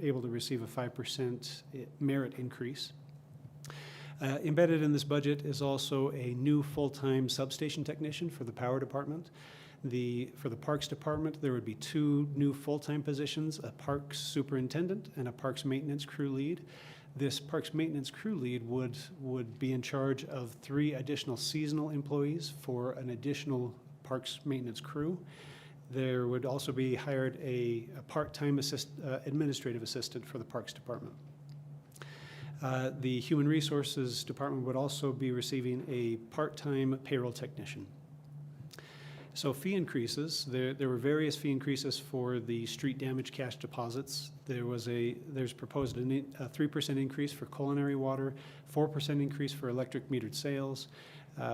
able to receive a 5% merit increase. Embedded in this budget is also a new full-time substation technician for the power department. For the Parks Department, there would be 2 new full-time positions, a Parks Superintendent and a Parks Maintenance Crew Lead. This Parks Maintenance Crew Lead would be in charge of 3 additional seasonal employees for an additional Parks Maintenance Crew. There would also be hired a part-time administrative assistant for the Parks Department. The Human Resources Department would also be receiving a part-time payroll technician. So fee increases, there were various fee increases for the street damage cash deposits. There's proposed a 3% increase for culinary water, 4% increase for electric metered sales,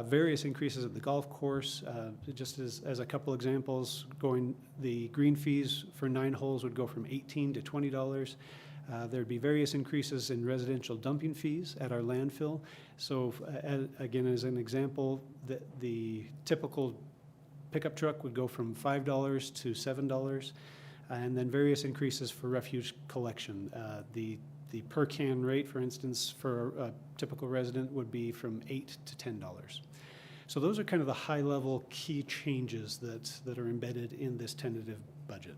various increases at the golf course. Just as a couple examples, the green fees for 9 holes would go from $18 to $20. There'd be various increases in residential dumping fees at our landfill. So again, as an example, the typical pickup truck would go from $5 to $7, and then various increases for refuse collection. The per can rate, for instance, for a typical resident would be from $8 to $10. So those are kind of the high-level key changes that are embedded in this tentative budget.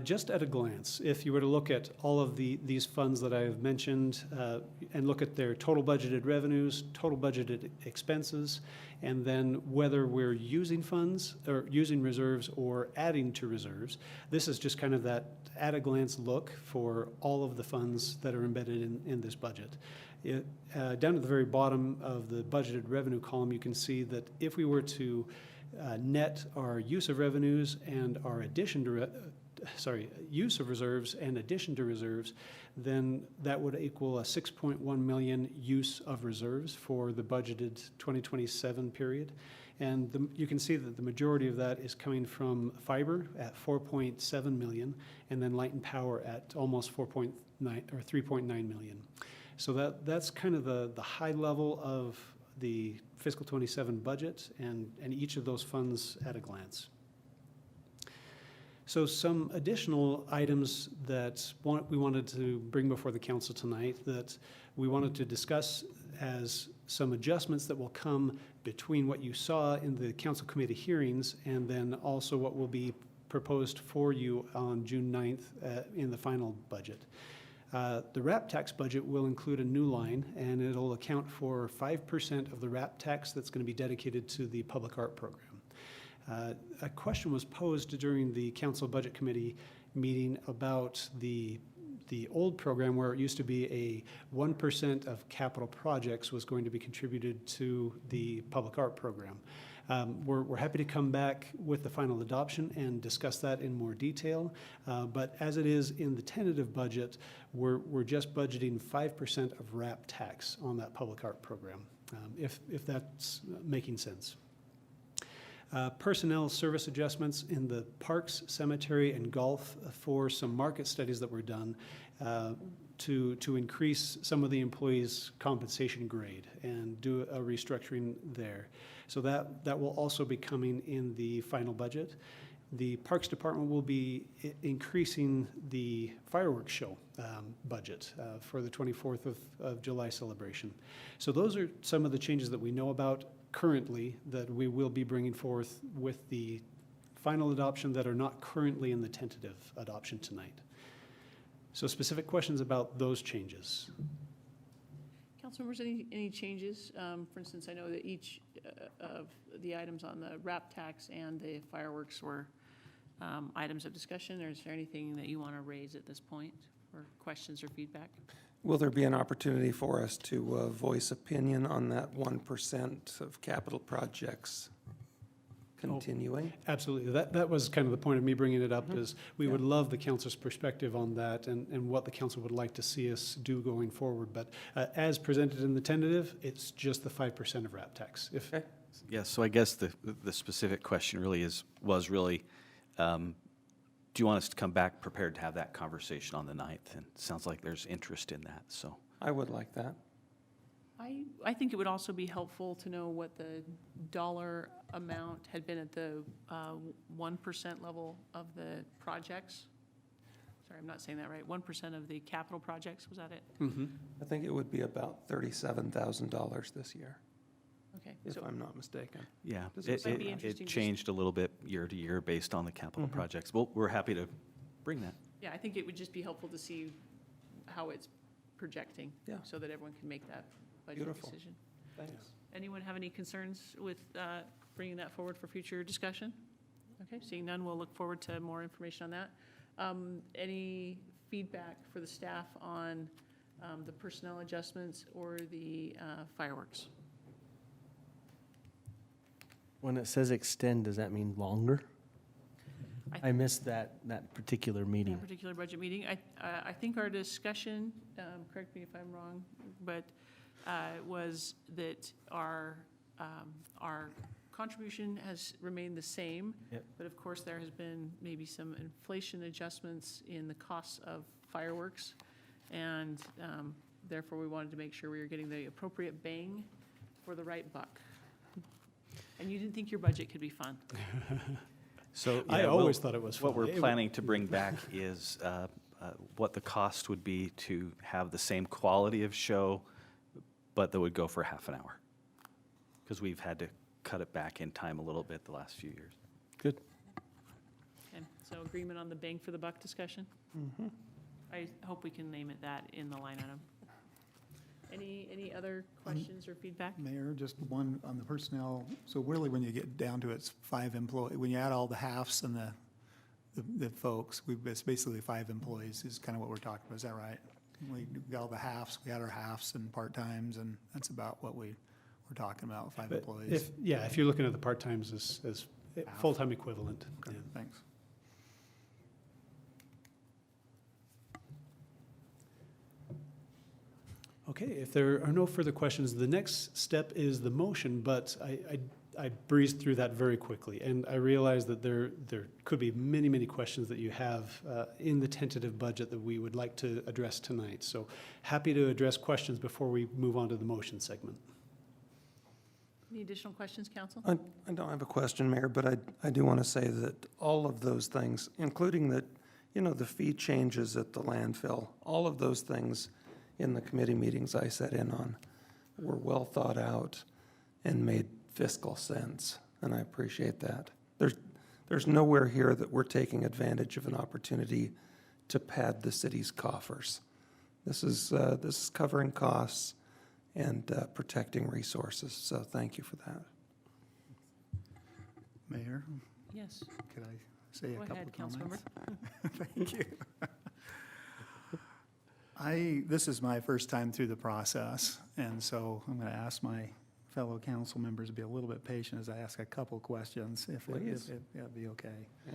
Just at a glance, if you were to look at all of these funds that I have mentioned and look at their total budgeted revenues, total budgeted expenses, and then whether we're using funds or using reserves or adding to reserves, this is just kind of that at a glance look for all of the funds that are embedded in this budget. Down at the very bottom of the budgeted revenue column, you can see that if we were to net our use of revenues and our use of reserves and addition to reserves, then that would equal a $6.1 million use of reserves for the budgeted 2027 period. And you can see that the majority of that is coming from fiber at $4.7 million, and then light and power at almost 4.9 or 3.9 million. So that's kind of the high level of the fiscal 27 budget and each of those funds at a glance. So some additional items that we wanted to bring before the council tonight that we wanted to discuss as some adjustments that will come between what you saw in the council committee hearings and then also what will be proposed for you on June 9th in the final budget. The RAP tax budget will include a new line, and it'll account for 5% of the RAP tax that's going to be dedicated to the public art program. A question was posed during the Council Budget Committee meeting about the old program where it used to be a 1% of capital projects was going to be contributed to the public art program. We're happy to come back with the final adoption and discuss that in more detail, but as it is in the tentative budget, we're just budgeting 5% of RAP tax on that public art program, if that's making sense. Personnel service adjustments in the parks, cemetery, and golf for some market studies that were done to increase some of the employees' compensation grade and do a restructuring there. So that will also be coming in the final budget. The Parks Department will be increasing the fireworks show budget for the 24th of July celebration. So those are some of the changes that we know about currently that we will be bringing forth with the final adoption that are not currently in the tentative adoption tonight. So specific questions about those changes? Council members, any changes? For instance, I know that each of the items on the wrap tax and the fireworks were items of discussion, or is there anything that you want to raise at this point, or questions or feedback? Will there be an opportunity for us to voice opinion on that 1% of capital projects continuing? Absolutely. That was kind of the point of me bringing it up, is we would love the council's perspective on that and what the council would like to see us do going forward. But as presented in the tentative, it's just the 5% of wrap tax. Yes, so I guess the specific question really was do you want us to come back prepared to have that conversation on the 9th? And it sounds like there's interest in that, so. I would like that. I think it would also be helpful to know what the dollar amount had been at the 1% level of the projects. Sorry, I'm not saying that right. 1% of the capital projects, was that it? Mm-hmm. I think it would be about $37,000 this year. Okay. If I'm not mistaken. Yeah, it changed a little bit year to year based on the capital projects. Well, we're happy to bring that. Yeah, I think it would just be helpful to see how it's projecting, so that everyone can make that budget decision. Thanks. Anyone have any concerns with bringing that forward for future discussion? Okay, seeing none, we'll look forward to more information on that. Any feedback for the staff on the personnel adjustments or the fireworks? When it says extend, does that mean longer? I missed that particular meeting. That particular budget meeting. I think our discussion, correct me if I'm wrong, but was that our contribution has remained the same. Yep. But of course, there has been maybe some inflation adjustments in the costs of fireworks. And therefore, we wanted to make sure we were getting the appropriate bang for the right buck. And you didn't think your budget could be fun. So I always thought it was fun. What we're planning to bring back is what the cost would be to have the same quality of show, but that would go for half an hour. Because we've had to cut it back in time a little bit the last few years. Good. Okay, so agreement on the bang for the buck discussion? Mm-hmm. I hope we can name it that in the line item. Any other questions or feedback? Mayor, just one on the personnel. So really, when you get down to it's 5 employees, when you add all the halves and the folks, it's basically 5 employees is kind of what we're talking about. Is that right? We got all the halves, we had our halves and part-times, and that's about what we're talking about, 5 employees. If you're looking at the part-times as full-time equivalent. Okay, thanks. Okay, if there are no further questions, the next step is the motion, but I breezed through that very quickly, and I realize that there could be many, many questions that you have in the tentative budget that we would like to address tonight. So happy to address questions before we move on to the motion segment. Any additional questions, council? I don't have a question, Mayor, but I do want to say that all of those things, including the fee changes at the landfill, all of those things in the committee meetings I sat in on were well thought out and made fiscal sense, and I appreciate that. There's nowhere here that we're taking advantage of an opportunity to pad the city's coffers. This is covering costs and protecting resources, so thank you for that. Mayor? Yes. Could I say Go a couple ahead, of comments? Councilmember. Thank you. This is my first time through the process, and so I'm going to ask my fellow council members to be a little bit patient as I ask a couple questions, if it'd be okay. Yeah.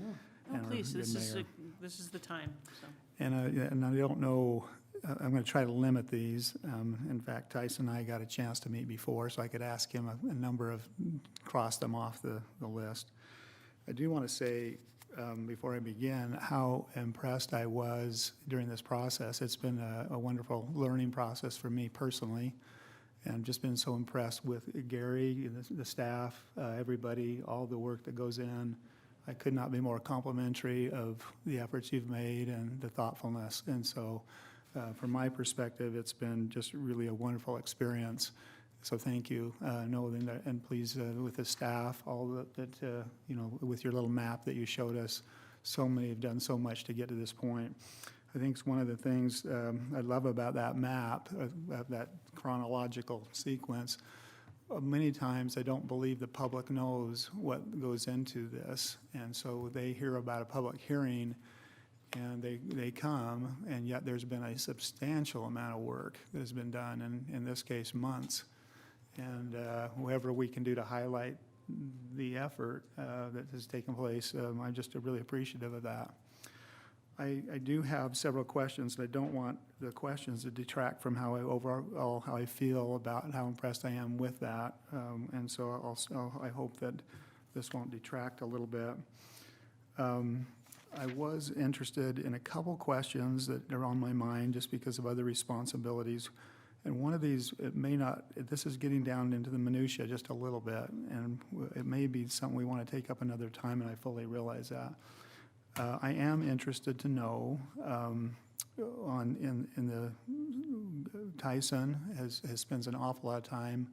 Oh, please, this is the time, so. And I don't know, I'm going to try to limit these. In fact, Tyson and I got a chance to meet before, so I could ask him a number of, cross them off the list. I do want to say, before I begin, how impressed I was during this process. It's been a wonderful learning process for me personally, and I've just been so impressed with Gary, the staff, everybody, all the work that goes in. I could not be more complimentary of the efforts you've made and the thoughtfulness. And so, from my perspective, it's been just really a wonderful experience. So thank you. And please, with the staff, all that, you know, with your little map that you showed us, so many have done so much to get to this point. I think it's one of the things I love about that map, that chronological sequence. Many times I don't believe the public knows what goes into this. And so they hear about a public hearing and they come, and yet there's been a substantial amount of work that has been done, and in this case, months. And whatever we can do to highlight the effort that has taken place, I'm just really appreciative of that. I do have several questions, and I don't want the questions to detract from how I feel about how impressed I am with that. And so I hope that this won't detract a little bit. I was interested in a couple questions that are on my mind just because of other responsibilities. And one of these, it may not, this is getting down into the minutia just a little bit, and it may be something we want to take up another time, and I fully realize that. I am interested to know, Tyson spends an awful lot of time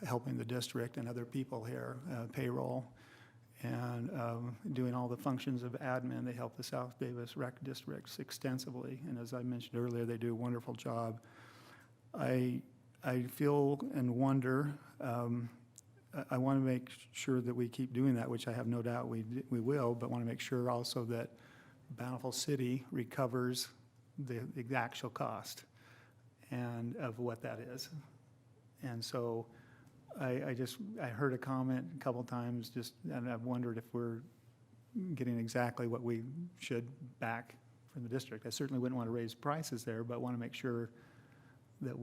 helping the district and other people here, payroll, and doing all the functions of admin. They help the South Davis Rec districts extensively, and as I mentioned earlier, they do a wonderful job. I feel and wonder, I want to make sure that we keep doing that, which I have no doubt we will, but want to make sure also that Bountiful City recovers the actual cost and of what that is. And so I heard a comment a couple times, and I've wondered if we're getting exactly what we should back from the district. I certainly wouldn't want to raise prices there, but want to make sure that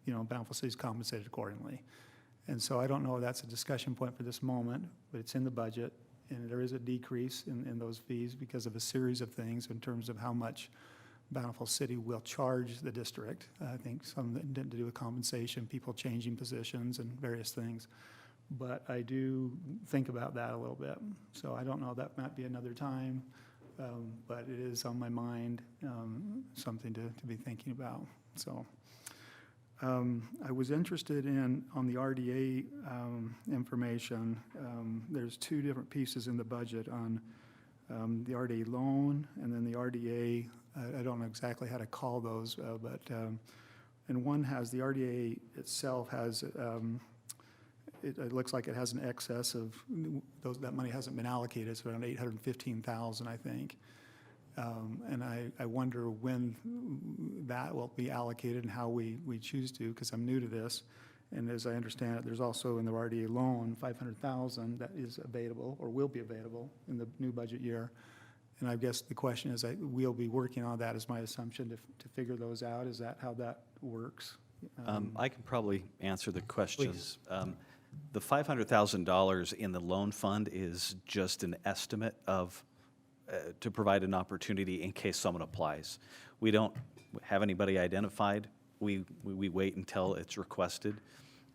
Bountiful City is compensated accordingly. And so I don't know if that's a discussion point for this moment, but it's in the budget, and there is a decrease in those fees because of a series of things in terms of how much Bountiful City will charge the district. I think some that didn't do with compensation, people changing positions and various things. But I do think about that a little bit. So I don't know, that might be another time, but it is on my mind, something to be thinking about. So I was interested on the RDA information. There's two different pieces in the budget on the RDA loan and then the RDA, I don't know exactly how to call those, but and one has, the RDA itself has, it looks like it has an excess of, that money hasn't been allocated. It's around $815,000, I think. And I wonder when that will be allocated and how we choose to, because I'm new to this. And as I understand it, there's also in the RDA loan, $500,000 that is available or will be available in the new budget year. And I guess the question is, we'll be working on that, is my assumption, to figure those out. Is that how that works? I can probably answer the questions. The $500,000 in the loan fund is just an estimate of to provide an opportunity in case someone applies. We don't have anybody identified. We wait until it's requested.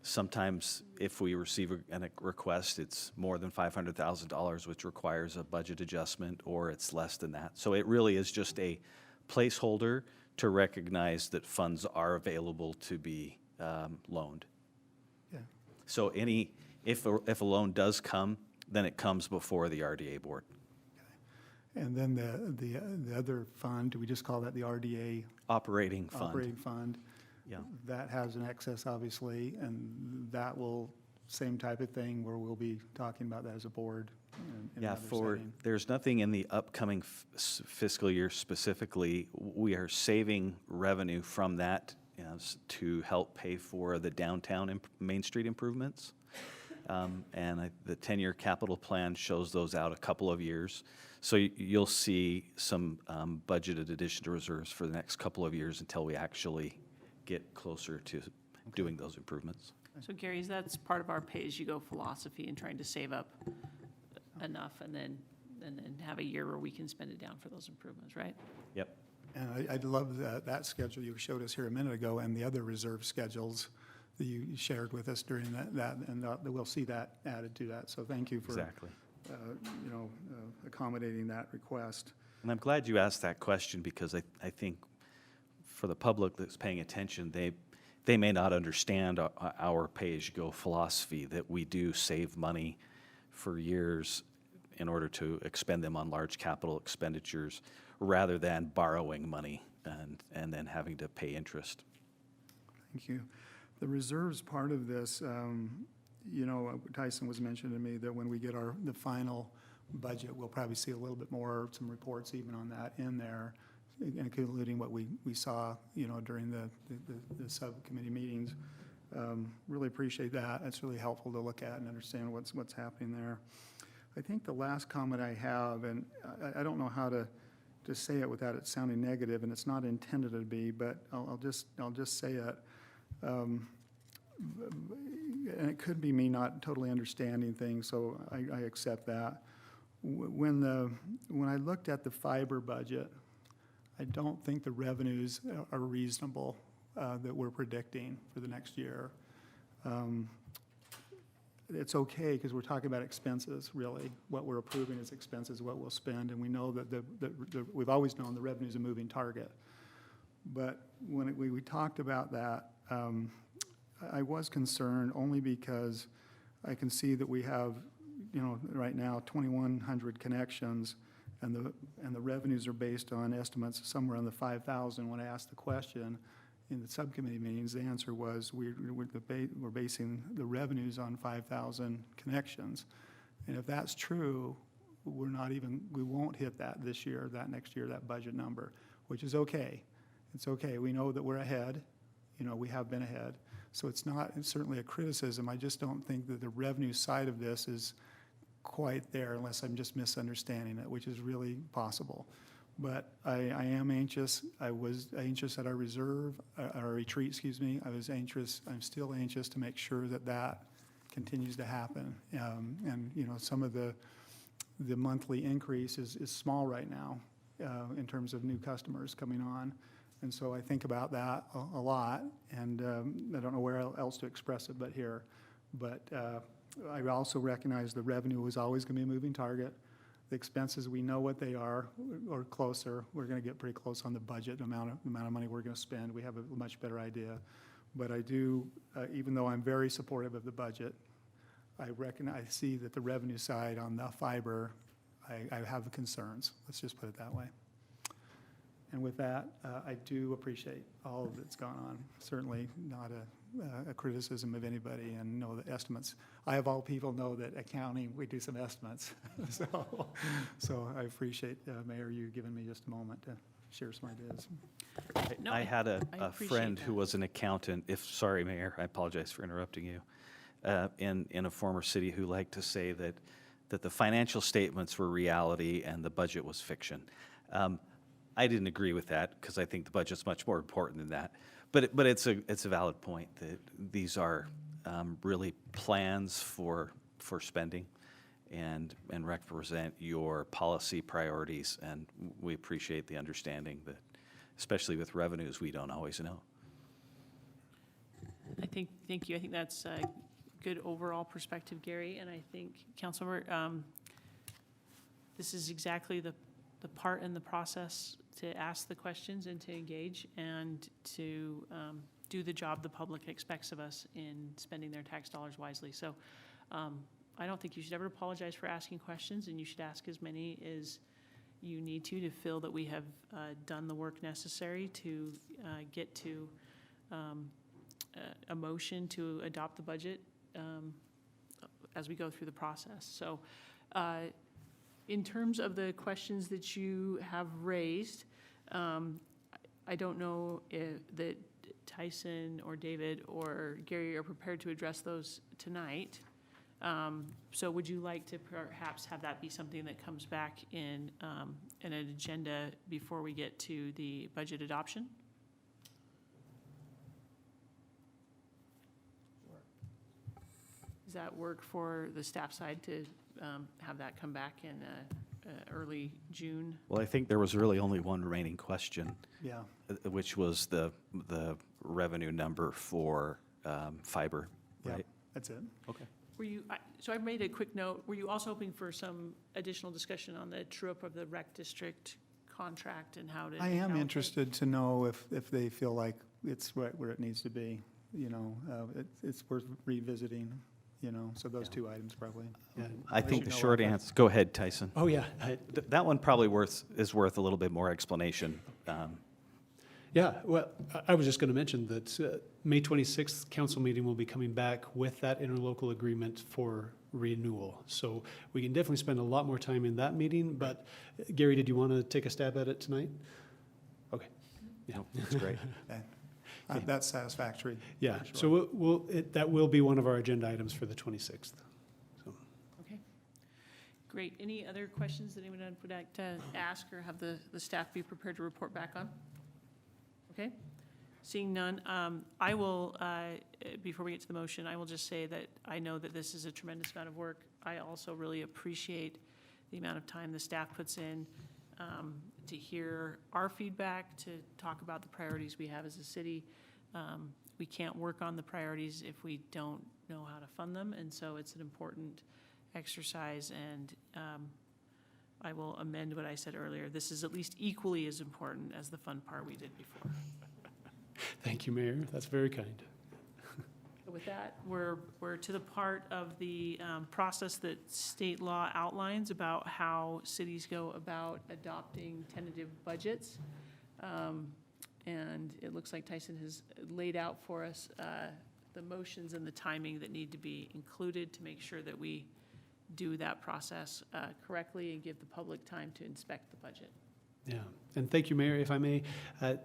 Sometimes if we receive a request, it's more than $500,000, which requires a budget adjustment, or it's less than that. So it really is just a placeholder to recognize that funds are available to be loaned. Yeah. So if a loan does come, then it comes before the RDA board. And then the other fund, do we just call that the RDA? Operating fund. Operating fund. Yeah. That has an excess, obviously, and that will, same type of thing where we'll be talking about that as a board in Yeah, another setting. there's nothing in the upcoming fiscal year specifically. We are saving revenue from that to help pay for the downtown Main Street improvements. the 10-year capital plan shows those out a couple of years. So you'll see some budgeted addition to reserves for the next couple of years until we actually get closer to doing those improvements. So Gary, that's part of our pay-as-you-go philosophy and trying to save up enough and then have a year where we can spend it down for those improvements, right? Yep. And I love that schedule you showed us here a minute ago and the other reserve schedules that you shared with us during that and we'll see that added to that. So thank you for Exactly. accommodating that request. And I'm glad you asked that question because I think for the public that's paying attention, they may not understand our pay-as-you-go philosophy, that we do save money for years in order to expend them on large capital expenditures rather than borrowing money and then having to pay interest. Thank you. The reserves part of this, Tyson was mentioning to me that when we get the final budget, we'll probably see a little bit more, some reports even on that in there, including what we saw, during the subcommittee meetings. Really appreciate that. It's really helpful to look at and understand what's happening there. I think the last comment I have, and I don't know how to say it without it sounding negative, and it's not intended to be, but I'll just say it. And it could be me not totally understanding things, so I accept that. When I looked at the fiber budget, I don't think the revenues are reasonable that we're predicting for the next year. It's okay because we're talking about expenses, really. What we're approving is expenses, what we'll spend, and we know that we've always known the revenue is a moving target. But when we talked about that, I was concerned only because I can see that we have, right now 2,100 connections, and the revenues are based on estimates somewhere in the 5,000. When I asked the question in the subcommittee meetings, the answer was we're basing the revenues on 5,000 connections, and if that's true, we won't hit that this year, that next year, that budget number, which is okay. It's okay. We know that we're ahead. We have been ahead. So it's certainly a criticism. I just don't think that the revenue side of this is quite there unless I'm just misunderstanding it, which is really possible. But I am anxious. I was anxious at our retreat, excuse me. I'm still anxious to make sure that continues to happen. And some of the monthly increase is small right now in terms of new customers coming on. And so I think about that a lot, and I don't know where else to express it but here. But I also recognize the revenue is always going to be a moving target. The expenses, we know what they are, or closer. We're going to get pretty close on the budget, the amount of money we're going to spend. We have a much better idea. But I do, even though I'm very supportive of the budget, I see that the revenue side on the fiber, I have concerns. Let's just put it that way. And with that, I do appreciate all that's gone on. Certainly not a criticism of anybody, and know the estimates. I, of all people, know that accounting, we do some estimates. So I appreciate, Mayor, you giving me just a moment to share some ideas. I had a friend that. who was an accountant, sorry, Mayor, I apologize for interrupting you, in a former city who liked to say that the financial statements were reality and the budget was fiction. I didn't agree with that because I think the budget's much more important than that. But it's a valid point that these are really plans for spending and represent your policy priorities, and we appreciate the understanding that, especially with revenues, we don't always know. Thank you. I think that's a good overall perspective, Gary, and I think, Councilmember, this is exactly the part in the process to ask the questions and to engage and to do the job the public expects of us in spending their tax dollars wisely. So I don't think you should ever apologize for asking questions, and you should ask as many as you need to feel that we have done the work necessary to get to a motion to adopt the budget as we go through the process. So in terms of the questions that you have raised, I don't know that Tyson or David or Gary are prepared to address those tonight. So would you like to perhaps have that be something that comes back in an agenda before we get to the budget adoption? Does that work for the staff side to have that come back in early June? Well, I think there was really only one remaining question, Yeah. which was the revenue number for fiber, Yeah, right? that's it. Okay. Were you, so I made a quick note, were you also hoping for some additional discussion on the true-up of the rec district contract and how to? I am allocate? interested to know if they feel like it's right where it needs to be, it's worth revisiting, so those two items probably. I think the short answer, go ahead, Tyson. Oh, yeah. That one probably is worth a little bit more explanation. Yeah, well, I was just going to mention that May 26th council meeting will be coming back with that interlocal agreement for renewal. So we can definitely spend a lot more time in that meeting, but Gary, did you want to take a stab at it tonight? Okay. Yeah. No, that's great. Okay. That's satisfactory. Yeah, for sure. so that will be one of our agenda items for the 26th. So. Okay, great. Any other questions that anyone would like to ask or have the staff be prepared to report back on? Okay, seeing none, I will, before we get to the motion, I will just say that I know that this is a tremendous amount of work. I also really appreciate the amount of time the staff puts in to hear our feedback, to talk about the priorities we have as a city. We can't work on the priorities if we don't know how to fund them, and so it's an important exercise, and I will amend what I said earlier. This is at least equally as important as the fun part we did before. Thank you, Mayor. That's very kind. So with that, we're to the part of the process that state law outlines about how cities go about adopting tentative budgets. And it looks like Tyson has laid out for us the motions and the timing that need to be included to make sure that we do that process correctly and give the public time to inspect the budget. Yeah, and thank you, Mayor, if I may.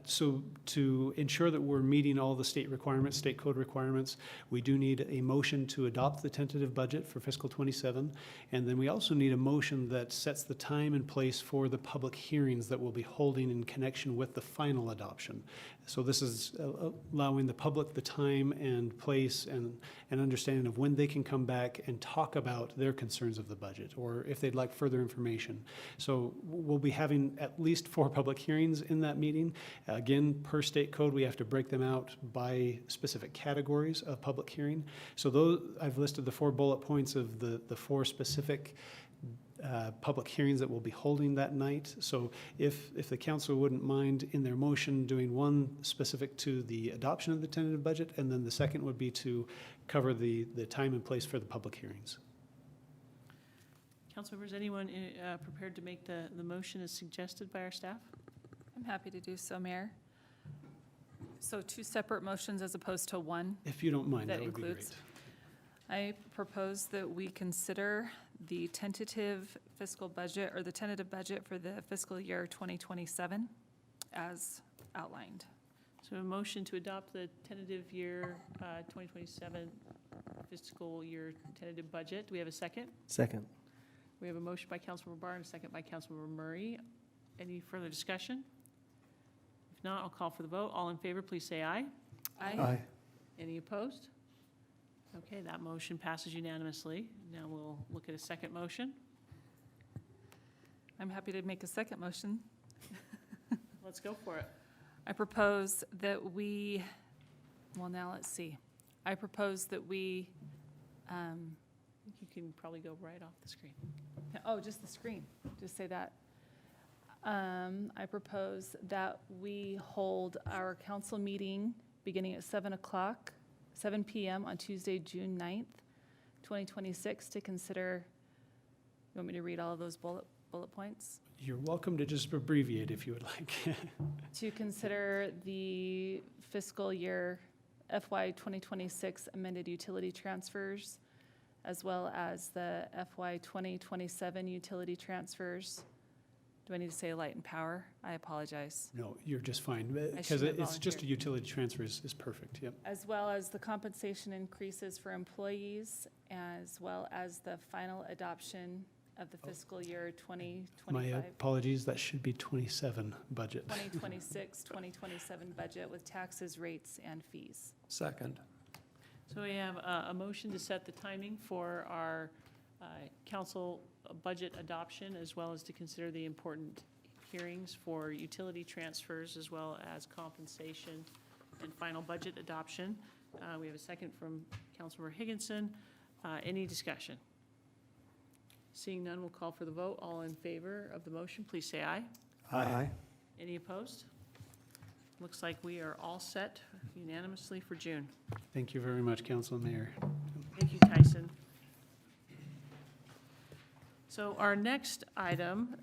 So to ensure that we're meeting all the state requirements, state code requirements, we do need a motion to adopt the tentative budget for fiscal ~27. And then we also need a motion that sets the time and place for the public hearings that we'll be holding in connection with the final adoption. So this is allowing the public the time and place and understanding of when they can come back and talk about their concerns of the budget, or if they'd like further information. So we'll be having at least 4 public hearings in that meeting. Again, per state code, we have to break them out by specific categories of public hearing. So those, I've listed the 4 bullet points of the 4 specific public hearings that we'll be holding that night. So if the council wouldn't mind in their motion doing one specific to the adoption of the tentative budget, and then the second would be to cover the time and place for the public hearings. Councilmembers, anyone prepared to make the motion as suggested by our staff? I'm happy to do so, Mayor. So 2 separate motions as opposed to one? If you don't mind, That that would be great. includes. I propose that we consider the tentative fiscal budget, or the tentative budget for the fiscal year 2027 as outlined. So a motion to adopt the tentative year 2027 fiscal year tentative budget. Do we have a second? Second. We have a motion by Councilmember Barr and a second by Councilmember Murray. Any further discussion? If not, I'll call for the vote. All in favor, please say aye. Aye. Any opposed? Okay, that motion passes unanimously. Now we'll look at a second motion. I'm happy to make a second motion. Let's go for it. I propose that we, well, now let's see. I propose that we, You can probably go right off the screen. oh, just the screen, just say that. I propose that we hold our council meeting beginning at 7 p.m. on Tuesday, June 9th, 2026, to consider, you want me to read all of those bullet points? You're welcome to just abbreviate if you would like. To consider the fiscal year FY 2026 amended utility transfers, as well as the FY 2027 utility transfers, Do I need to say light and power? I apologize. No, you're just fine, I because should have it's just a volunteered. utility transfer is perfect, yep. As well as the compensation increases for employees, as well as the final adoption of the fiscal year My 2025, apologies, that should be 27 budget. 2026, 2027 budget with taxes, rates, and fees. Second. So we have a motion to set the timing for our council budget adoption, as well as to consider the important hearings for utility transfers, as well as compensation and final budget adoption. We have a second from Councilmember Higginson. Any discussion? Seeing none, we'll call for the vote. All in favor of the motion, please say aye. Aye. Any opposed? Looks like we are all set unanimously for June. Thank you very much, Council and Mayor. Thank you, Tyson. So our next item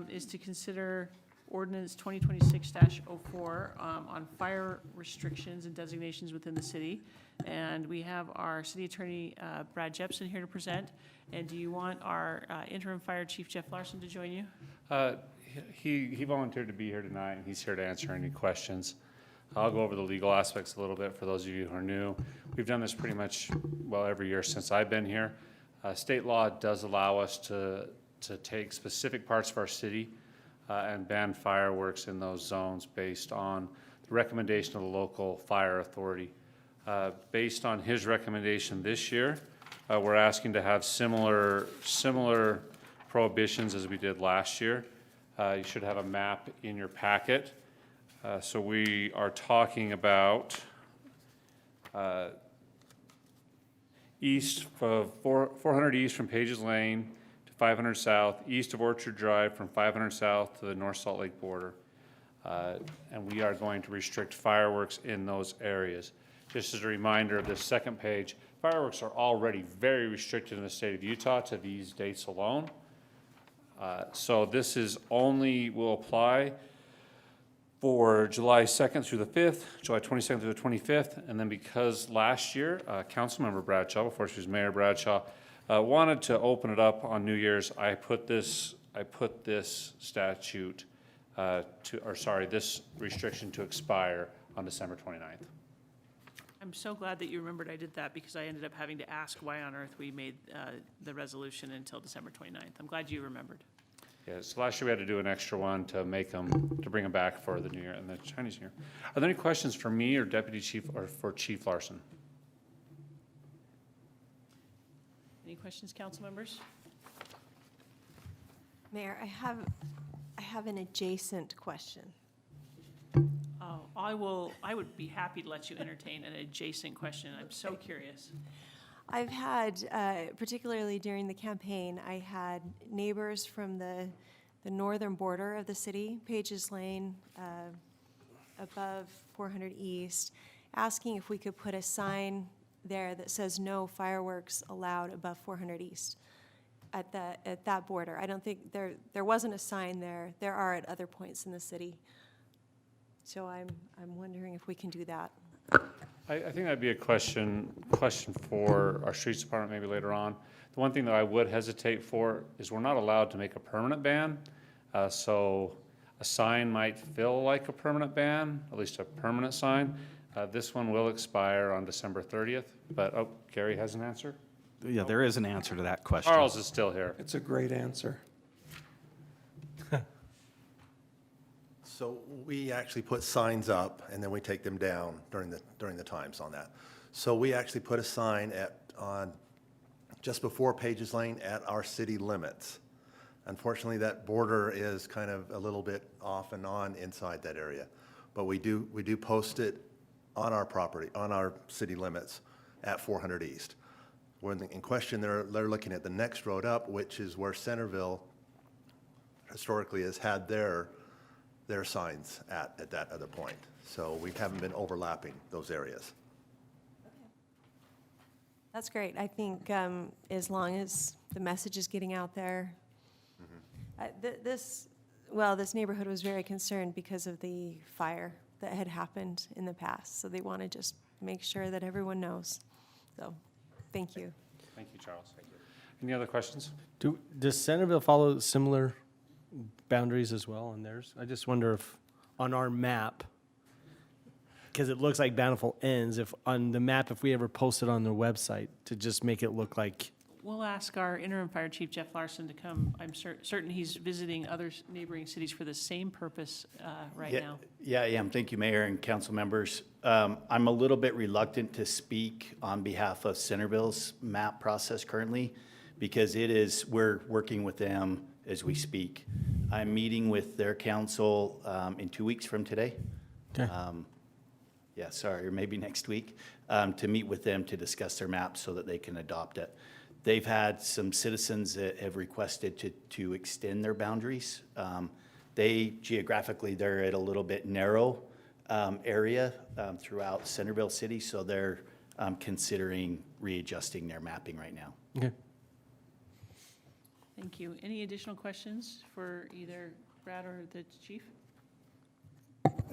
is to consider ordinance 2026-04 on fire restrictions and designations within the city. And we have our city attorney, Brad Jepson, here to present. And do you want our interim fire chief, Jeff Larson, to join you? He volunteered to be here tonight, and he's here to answer any questions. I'll go over the legal aspects a little bit for those of you who are new. We've done this pretty much, well, every year since I've been here. State law does allow us to take specific parts of our city and ban fireworks in those zones based on the recommendation of the local fire authority. Based on his recommendation this year, we're asking to have similar prohibitions as we did last year. You should have a map in your packet. So we are talking about east of 400 east from Pages Lane to 500 south, east of Orchard Drive from 500 south to the North Salt Lake border. And we are going to restrict fireworks in those areas. Just as a reminder of this second page, fireworks are already very restricted in the state of Utah to these dates alone. So this is only will apply for July 2nd through the 5th, July 22nd through the 25th, and then because last year, Councilmember Bradshaw, before she was Mayor Bradshaw, wanted to open it up on New Year's, I put this statute this restriction to expire on December 29th. I'm so glad that you remembered I did that, because I ended up having to ask why on earth we made the resolution until December 29th. I'm glad you remembered. Yes, last year we had to do an extra one to bring them back for the New Year and the Chinese New Year. Are there any questions for me or Deputy Chief or for Chief Larson? Any questions, council members? Mayor, I have an adjacent question. Oh, I would be happy to let you entertain an adjacent question. I'm so curious. I've had, particularly during the campaign, I had neighbors from the northern border of the city, Pages Lane, above 400 East, asking if we could put a sign there that says no fireworks allowed above 400 East at that border. I don't think there wasn't a sign there. There are at other points in the city. So I'm wondering if we can do that. I think that'd be a question for our streets department maybe later on. The one thing that I would hesitate for is we're not allowed to make a permanent ban. So a sign might feel like a permanent ban, at least a permanent sign. This one will expire on December 30th, but, Gary has an answer? Yeah, there is an answer to that question. Charles is still here. It's a great answer. So we actually put signs up, and then we take them down during the times on that. So we actually put a sign on just before Pages Lane at our city limits. Unfortunately, that border is kind of a little bit off and on inside that area, but we do post it on our property, on our city limits at 400 East. When in question, they're looking at the next road up, which is where Centerville historically has had their signs at that other point. So we haven't been overlapping those areas. That's great. I think as long as the message is getting out there. This neighborhood was very concerned because of the fire that had happened in the past. So they want to just make sure that everyone knows. So, thank you. Thank you, Charles. Thank you. Any other questions? Does Centerville follow similar boundaries as well on theirs. I just wonder if on our map, because it looks like Bountiful ends, if on the map, if we ever post it on their website to just make it look like. We'll ask our interim fire chief, Jeff Larson, to come. I'm certain he's visiting other neighboring cities for the same purpose right now. Yeah, I am. Thank you, Mayor and council members. I'm a little bit reluctant to speak on behalf of Centerville's map process currently because we're working with them as we speak. I'm meeting with their council in 2 weeks from today. Okay. Yeah, sorry, or maybe next week, to meet with them to discuss their map so that they can adopt it. They've had some citizens that have requested to extend their boundaries. Geographically, they're at a little bit narrow area throughout Centerville City, so they're considering readjusting their mapping right now. Okay. Thank you. Any additional questions for either Brad or the chief?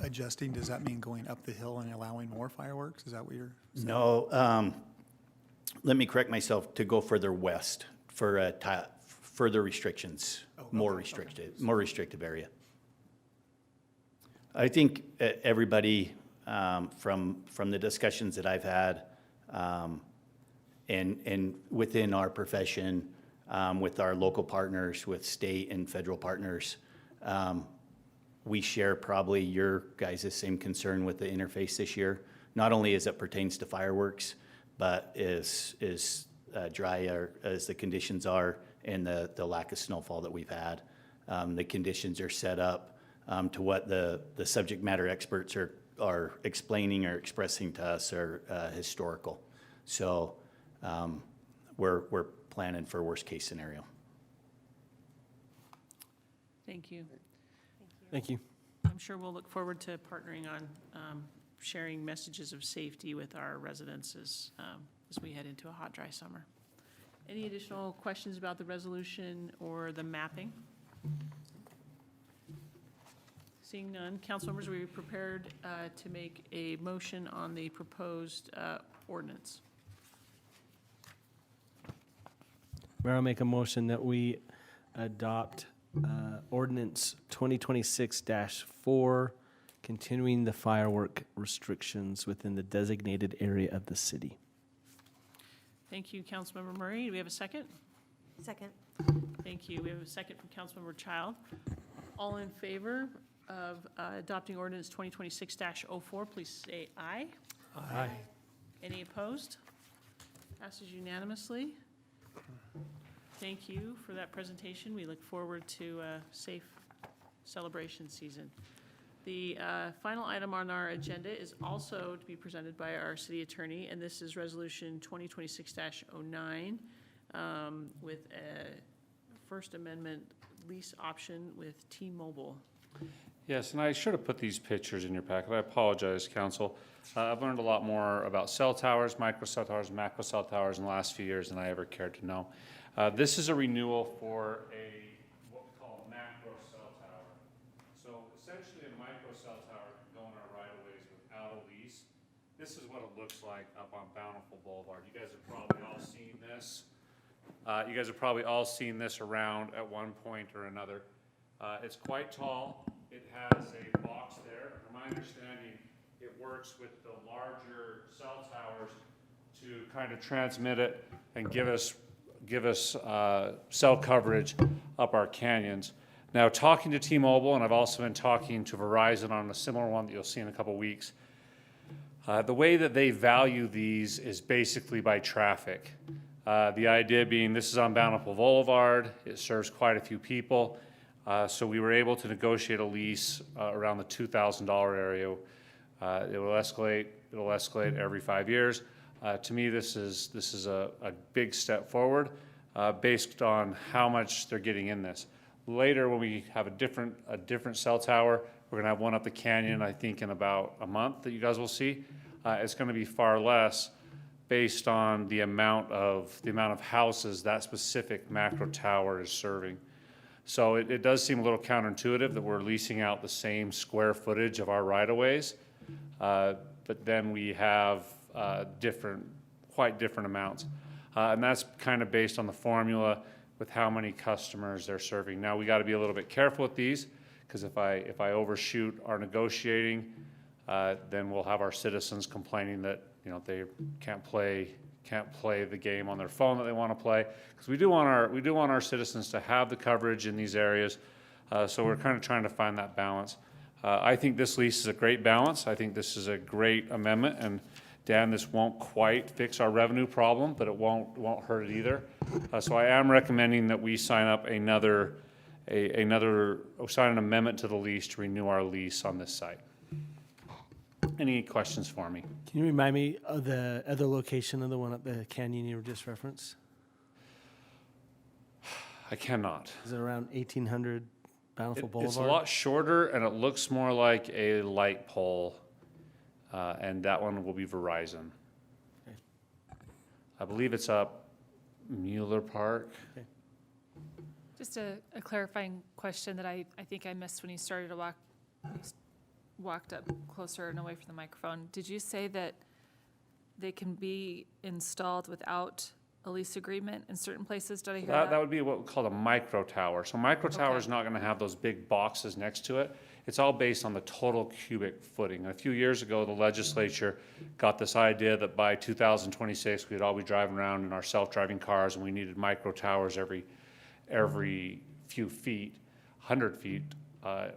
Adjusting, does that mean going up the hill and allowing more fireworks? Is that what you're saying? No, let me correct myself, to go further west for further restrictions, more restrictive area. I think everybody from the discussions that I've had and within our profession, with our local partners, with state and federal partners, we share probably your guys' same concern with the interface this year, not only as it pertains to fireworks, but as dry as the conditions are and the lack of snowfall that we've had. The conditions are set up to what the subject matter experts are explaining or expressing to us are historical. So we're planning for worst case scenario. Thank you. Thank you. I'm sure we'll look forward to partnering on sharing messages of safety with our residents as we head into a hot, dry summer. Any additional questions about the resolution or the mapping? Seeing none, council members, are we prepared to make a motion on the proposed ordinance? Mayor, I'll make a motion that we adopt ordinance 2026-4, continuing the firework restrictions within the designated area of the city. Thank you, Councilmember Murray. Do we have a second? Second. Thank you. We have a second from Councilmember Child. All in favor of adopting ordinance 2026-04, please say aye. Aye. Any opposed? Passes unanimously. Thank you for that presentation. We look forward to a safe celebration season. The final item on our agenda is also to be presented by our city attorney, and this is Resolution 2026-09 with a First Amendment lease option with T-Mobile. Yes, and I should have put these pictures in your packet. I apologize, council. I've learned a lot more about cell towers, micro cell towers, macro cell towers in the last few years than I ever cared to know. This is a renewal for what we call a macro cell tower. So essentially a micro cell tower can go in our right-of-ways without a lease. This is what it looks like up on Bountiful Boulevard. You guys have probably all seen this. You guys have probably all seen this around at one point or another. It's quite tall. It has a box there. From my understanding, it works with the larger cell towers to kind of transmit it and give us cell coverage up our canyons. Now, talking to T-Mobile, and I've also been talking to Verizon on a similar one that you'll see in a couple weeks, the way that they value these is basically by traffic. The idea being this is on Bountiful Boulevard. It serves quite a few people. So we were able to negotiate a lease around the $2,000 area. It will escalate. It'll escalate every 5 years. To me, this is a big step forward based on how much they're getting in this. Later, when we have a different cell tower, we're going to have one up the canyon, I think, in about a month that you guys will see. It's going to be far less based on the amount of houses that specific macro tower is serving. So it does seem a little counterintuitive that we're leasing out the same square footage of our right-of-ways, but then we have quite different amounts. And that's kind of based on the formula with how many customers they're serving. Now, we got to be a little bit careful with these, because if I overshoot our negotiating, then we'll have our citizens complaining that, you know, they can't play the game on their phone that they want to play, because we do want our citizens to have the coverage in these areas. So we're kind of trying to find that balance. I think this lease is a great balance. I think this is a great amendment, and Dan, this won't quite fix our revenue problem, but it won't hurt it either. So I am recommending that we sign up sign an amendment to the lease to renew our lease on this site. Any questions for me? Can you remind me of the other location of the one up the canyon you just referenced? I cannot. Is it around 1800 Bountiful Boulevard? It's a lot shorter, and it looks more like a light pole, and that one will be Verizon. Okay. I believe it's up Mueller Park. Okay. Just a clarifying question that I think I missed when you started to walked up closer and away from the microphone. Did you say that they can be installed without a lease agreement in certain places? Did I hear that? That would be what we call a micro tower. So micro tower is not going to have those big boxes next to it. It's all based on the total cubic footing. A few years ago, the legislature got this idea that by 2026, we'd all be driving around in our self-driving cars, and we needed micro towers every few feet, 100 feet,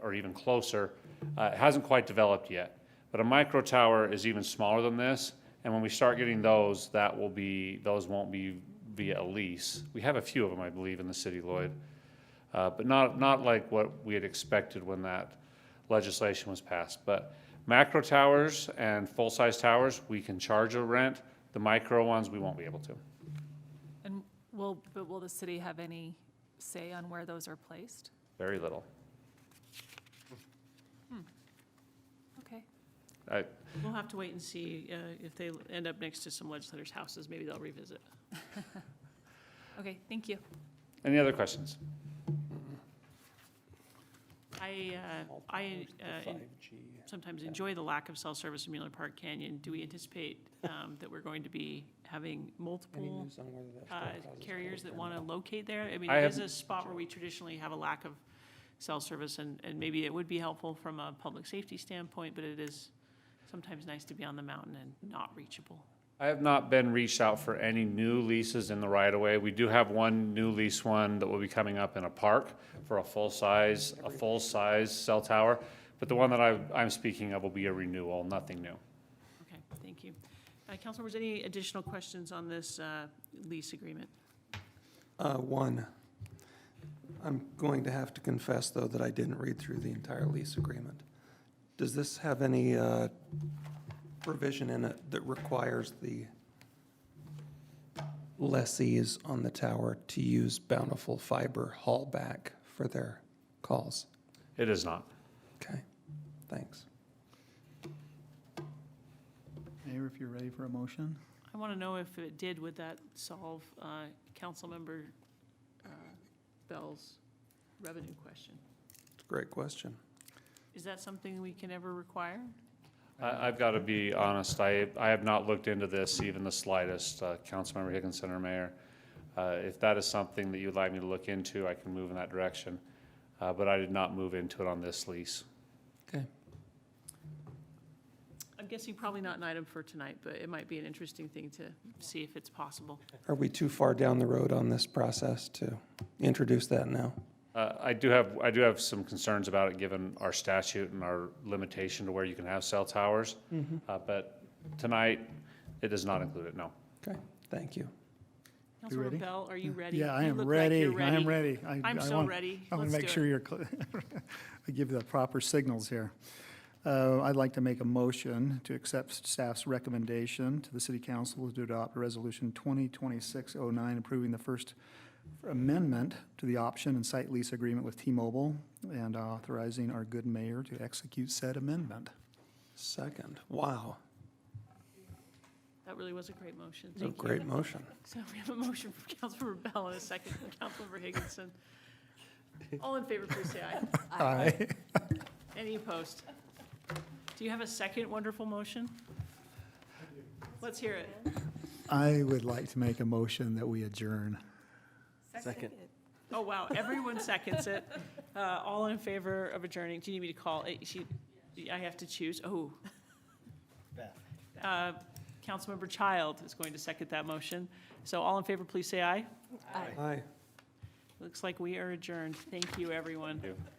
or even closer. It hasn't quite developed yet, but a micro tower is even smaller than this. And when we start getting those, those won't be via a lease. We have a few of them, I believe, in the city, Lloyd, but not like what we had expected when that legislation was passed. But macro towers and full-size towers, we can charge a rent. The micro ones, we won't be able to. And will the city have any say on where those are placed? Very little. Okay. We'll have to wait and see if they end up next to some legislators' houses. Maybe they'll revisit. Okay, thank you. Any other questions? I sometimes enjoy the lack of cell service in Mueller Park Canyon. Do we anticipate that we're going to be having multiple carriers that want to locate there? I mean, it is a spot where we traditionally have a lack of cell service, and maybe it would be helpful from a public safety standpoint, but it is sometimes nice to be on the mountain and not reachable. I have not been reached out for any new leases in the right-of-way. We do have one new lease one that will be coming up in a park for a full-size cell tower, but the one that I'm speaking of will be a renewal, nothing new. Okay, thank you. Council members, any additional questions on this lease agreement? One. I'm going to have to confess, though, that I didn't read through the entire lease agreement. Does this have any provision in it that requires the lessees on the tower to use Bountiful fiber haul back for their calls? It is not. Okay, thanks. Mayor, if you're ready for a motion? I want to know if it did, would that solve Councilmember Bell's revenue question? It's a great question. Is that something we can ever require? I've got to be honest, I have not looked into this even the slightest, Councilmember Higginson or Mayor. If that is something that you'd like me to look into, I can move in that direction. But I did not move into it on this lease. Okay. I'm guessing probably not an item for tonight, but it might be an interesting thing to see if it's possible. Are we too far down the road on this process to introduce that now? I do have some concerns about it, given our statute and our limitation to where you can have cell towers. But tonight, it does not include it, no. Okay, thank you. Councilmember Bell, are you ready? Yeah, I You am look ready. like you're I am ready. I'm so ready. I want Let's to make do sure it. you're, I give you the proper signals here. I'd like to make a motion to accept staff's recommendation to the city council to adopt resolution 2026-09, approving the first amendment to the option and site lease agreement with T-Mobile and authorizing our good mayor to execute said amendment. Second. Wow. That really was a great motion. It's a Thank you. great motion. So we have a motion from Councilmember Bell and a second from Councilmember Higginson. All in favor, please say aye. Aye. Any opposed? Do you have a second wonderful motion? Let's hear it. I would like to make a motion that we adjourn. Second. Oh, wow, everyone seconds it. All in favor of adjourning? Do you need me to call? I have to choose. Oh. Councilmember Child is going to second that motion. So all in favor, please say aye. Aye. Looks like we are adjourned. Thank you, everyone. Thank you.